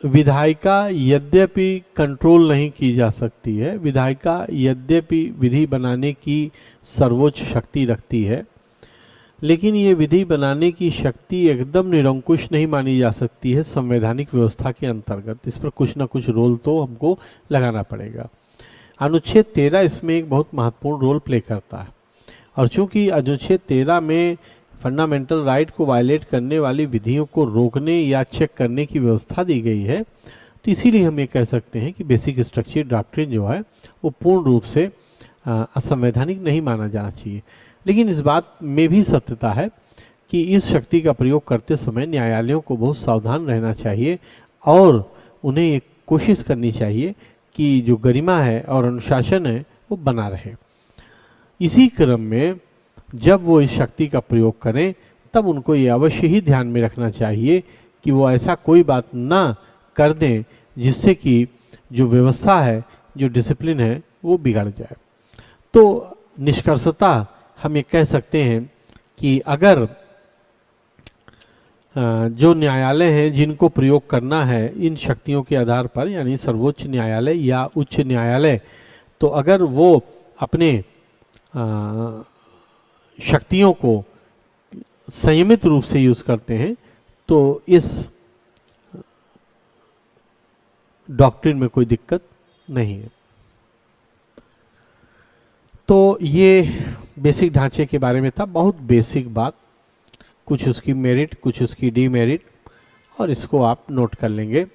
विधायिका यद्यपि कंट्रोल नहीं की जा सकती है, विधायिका यद्यपि विधि बनाने की सर्वोच्च शक्ति रखती है, लेकिन ये विधि बनाने की शक्ति एकदम निरंकुश नहीं मानी जा सकती है संवैधानिक व्यवस्था के अंतर्गत। इस पर कुछ ना कुछ रोल तो हमको लगाना पड़ेगा। अनुच्छेद 13 इसमें एक बहुत महत्वपूर्ण रोल प्ले करता है और चूंकि अनुच्छेद 13 में फंडामेंटल राइट को वायलेट करने वाली विधियों को रोकने या चेक करने की व्यवस्था दी गई है तो इसीलिए हम ये कह सकते हैं कि बेसिक स्ट्रक्चर डॉक्ट्रिन जो है वो पूर्ण रूप से असंवैधानिक नहीं माना जाना चाहिए। लेकिन इस बात में भी सत्यता है कि इस शक्ति का प्रयोग करते समय न्यायालयों को बहुत सावधान रहना चाहिए और उन्हें एक कोशिश करनी चाहिए कि जो गरिमा है और अनुशासन है वो बना रहे। इसी क्रम में जब वो इस शक्ति का प्रयोग करें तब उनको ये अवश्य ही ध्यान में रखना चाहिए कि वो ऐसा कोई बात ना कर दें जिससे कि जो व्यवस्था है, जो डिसिप्लिन है, वो बिगड़ जाए। तो निष्कर्षतः हम ये कह सकते हैं कि अगर जो न्यायालय हैं जिनको प्रयोग करना है इन शक्तियों के आधार पर, यानी सर्वोच्च न्यायालय या उच्च न्यायालय, तो अगर वो अपने शक्तियों को संयमित रूप से यूज करते हैं तो इस डॉक्ट्रिन में कोई दिक्कत नहीं है। तो ये बेसिक ढांचे के बारे में था, बहुत बेसिक बात, कुछ उसकी मेरिट कुछ उसकी डीमेरिट, और इसको आप नोट कर लेंगे।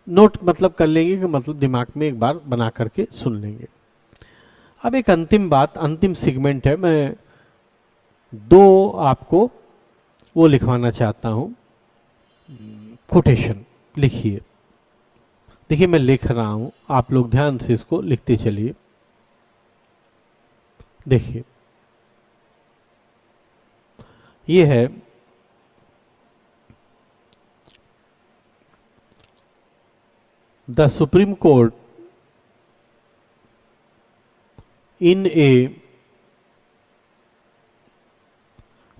नोट मतलब कर लेंगे कि मतलब दिमाग में एक बार बना करके सुन लेंगे। अब एक अंतिम बात, अंतिम सेगमेंट है, मैं दो आपको वो लिखवाना चाहता हूँ, कोटेशन लिखिए। देखिए मैं लिख रहा हूँ, आप लोग ध्यान से इसको लिखते चलिए। देखिए ये है the supreme court in a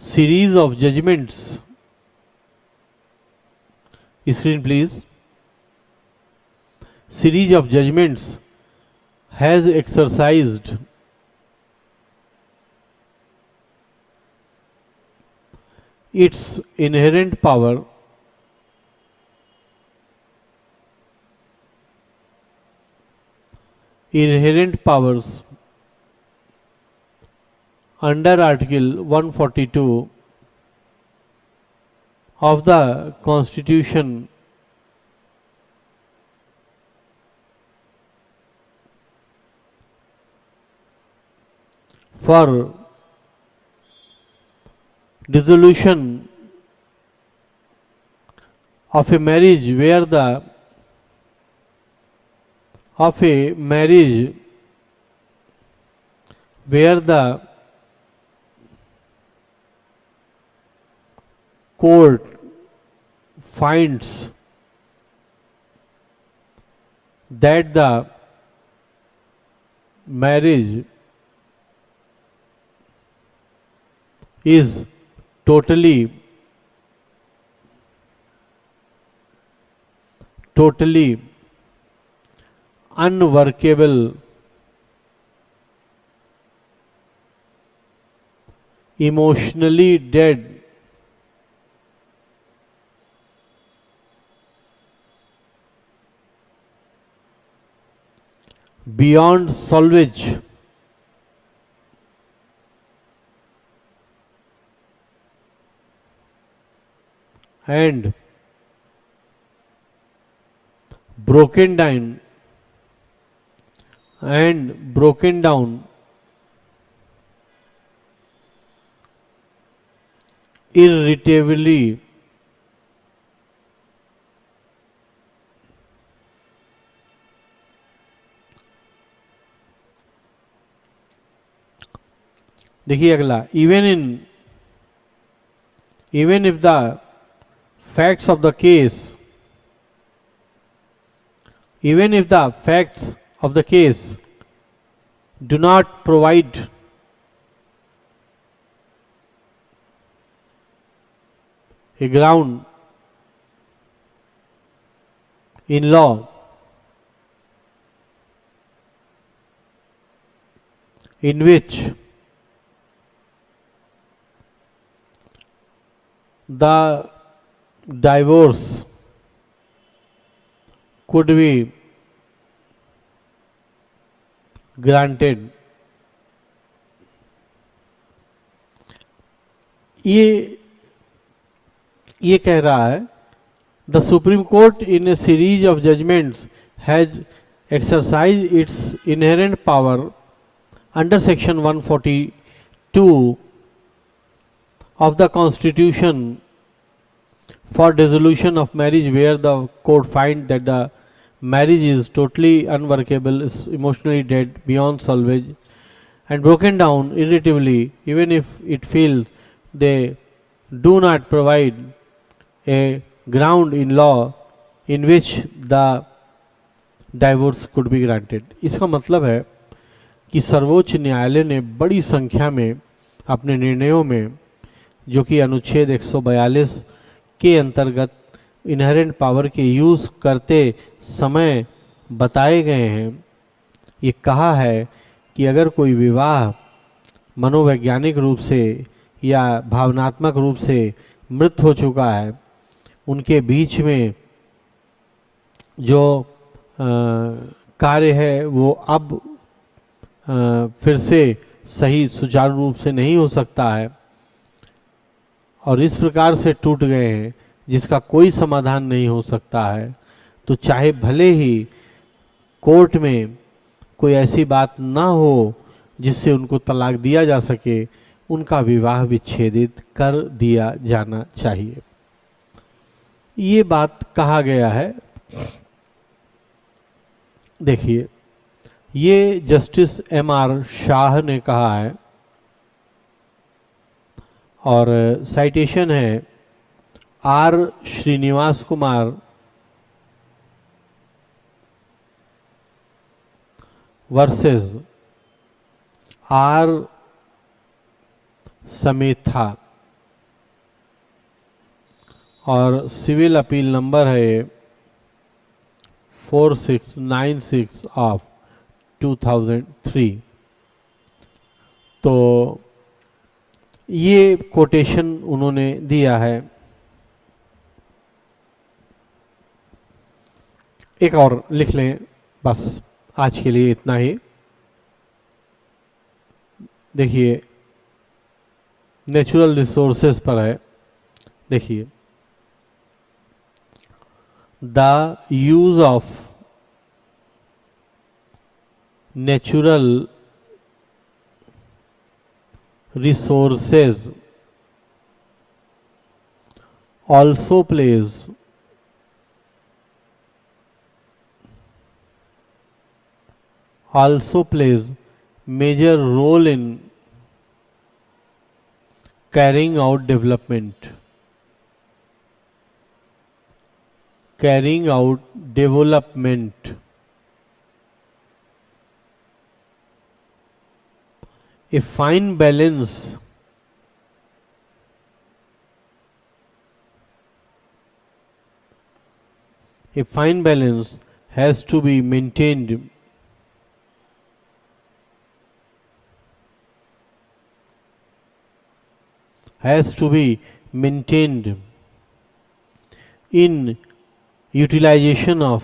series of judgments, screen please, series of judgments has exercised its inherent power powers under Article 142 of the Constitution for dissolution of a marriage where the where the court finds that the marriage is totally unworkable, emotionally dead, beyond salvage, and broken down broken down irritably, देखिए अगला, even if the facts of the case even if the facts of the case do not provide a ground in law in which the divorce could be granted, ये कह रहा है the supreme court in a series of judgments has exercise its inherent power under section 142 of the constitution for dissolution of marriage, where the court find that the marriage is totally unworkable, is emotionally dead, beyond salvage, and broken down irritably, even if it feels they do not provide a ground in law in which the divorce could be granted. इसका मतलब है कि सर्वोच्च न्यायालय ने बड़ी संख्या में अपने निर्णयों में, जो कि अनुच्छेद 142 के अंतर्गत इनहेरेंट पावर के यूज़ करते समय बताए गए हैं, ये कहा है कि अगर कोई विवाह मनोवैज्ञानिक रूप से या भावनात्मक रूप से मृत हो चुका है, उनके बीच में जो कार्य है वो अब फिर से सही सुचारू रूप से नहीं हो सकता है और इस प्रकार से टूट गए हैं जिसका कोई समाधान नहीं हो सकता है, तो चाहे भले ही कोर्ट में कोई ऐसी बात ना हो जिससे उनको तलाक दिया जा सके, उनका विवाह विच्छेदित कर दिया जाना चाहिए। ये बात कहा गया है। देखिए, ये जस्टिस एम.आर. शाह ने कहा है और साइटेशन है R. Srinivas Kumar versus R. Sametha और सिविल अपील नंबर है 4696 ऑफ 2003। तो ये कोटेशन उन्होंने दिया है। एक और लिख लें, बस आज के लिए इतना ही। देखिए, नेचुरल रिसोर्सेज पर है। देखिए, the use of natural resources also plays major role in carrying out development. Carrying out development. A fine balance has to be maintained in utilization of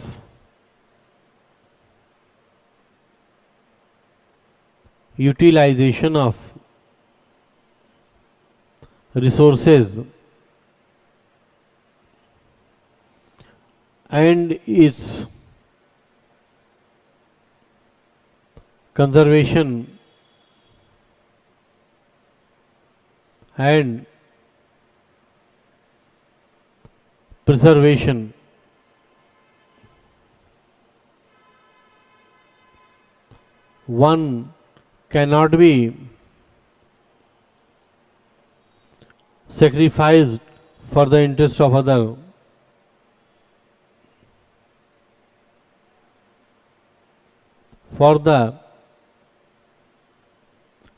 resources and its conservation and preservation. One cannot be sacrificed for the interest of other. For the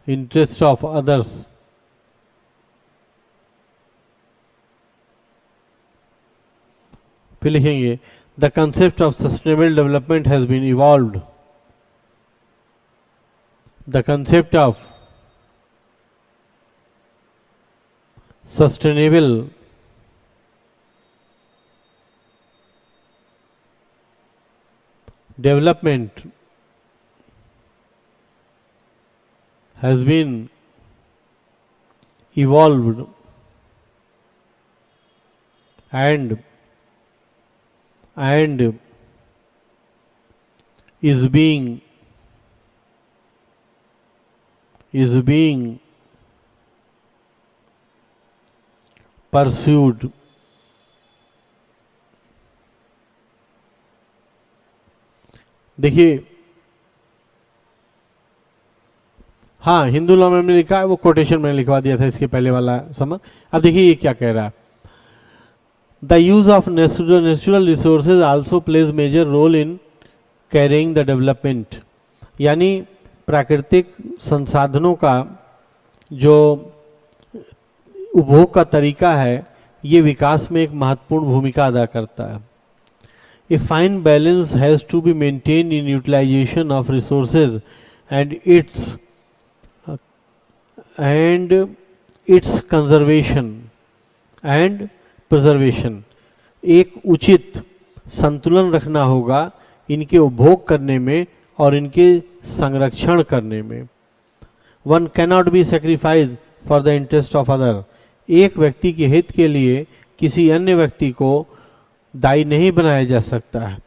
interest of others. फिर लिखेंगे the concept of sustainable development has been evolved. The concept of sustainable development has been evolved and is being pursued. देखिए, हाँ, Hindu law में लिखा है, वो quotation मैंने लिखवा दिया था इसके पहले वाला समझ। अब देखिए ये क्या कह रहा है, the use of natural resources also plays major role in carrying the development, यानी प्राकृतिक संसाधनों का जो उपभोग का तरीका है ये विकास में एक महत्वपूर्ण भूमिका अदा करता है। A fine balance has to be maintained in utilization of resources and its conservation and preservation. एक उचित संतुलन रखना होगा इनके उपभोग करने में और इनके संरक्षण करने में। One cannot be sacrifice for the interest of other, एक व्यक्ति के हित के लिए किसी अन्य व्यक्ति को दायी नहीं बनाया जा सकता है।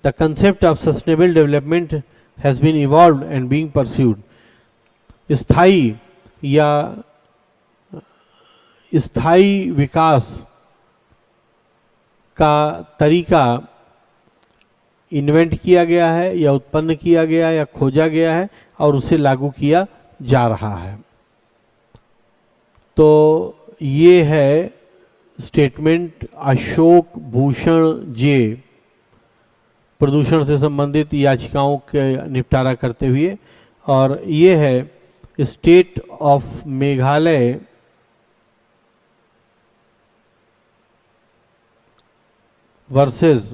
The concept of sustainable development has been evolved and being pursued. स्थायी विकास का तरीका इन्वेंट किया गया है या उत्पन्न किया गया या खोजा गया है और उसे लागू किया जा रहा है। तो ये है स्टेटमेंट अशोक भूषण जे प्रदूषण से संबंधित याचिकाओं के निपटारा करते हुए, और ये है state of Meghalaya versus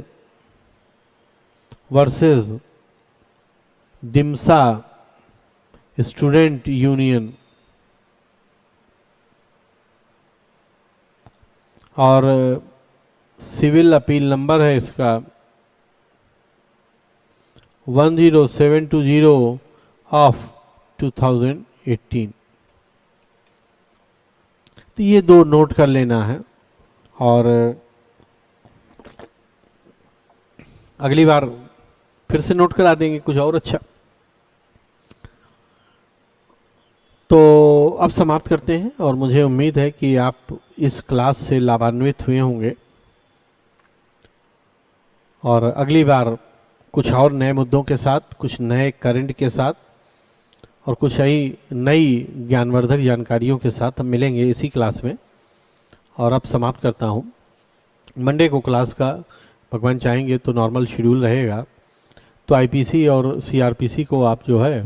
Dimasa student union, और सिविल अपील नंबर है इसका 10720 ऑफ 2018। तो ये दो नोट कर लेना है और अगली बार फिर से नोट करा देंगे कुछ और अच्छा। तो अब समाप्त करते हैं और मुझे उम्मीद है कि आप इस क्लास से लाभान्वित हुए होंगे और अगली बार कुछ और नए मुद्दों के साथ, कुछ नए करंट के साथ और कुछ नई ज्ञानवर्धक जानकारियों के साथ हम मिलेंगे इसी क्लास में। और अब समाप्त करता हूँ। मंडे को क्लास का भगवान चाहेंगे तो नॉर्मल शेड्यूल रहेगा, तो आईपीसी और सीआरपीसी को आप जो है,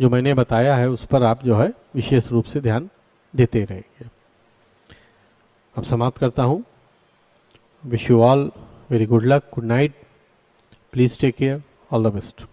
जो मैंने बताया है उस पर आप जो है विशेष रूप से ध्यान देते रहेंगे। अब समाप्त करता हूँ। Wish you all very good luck, good night, please take care, all the best.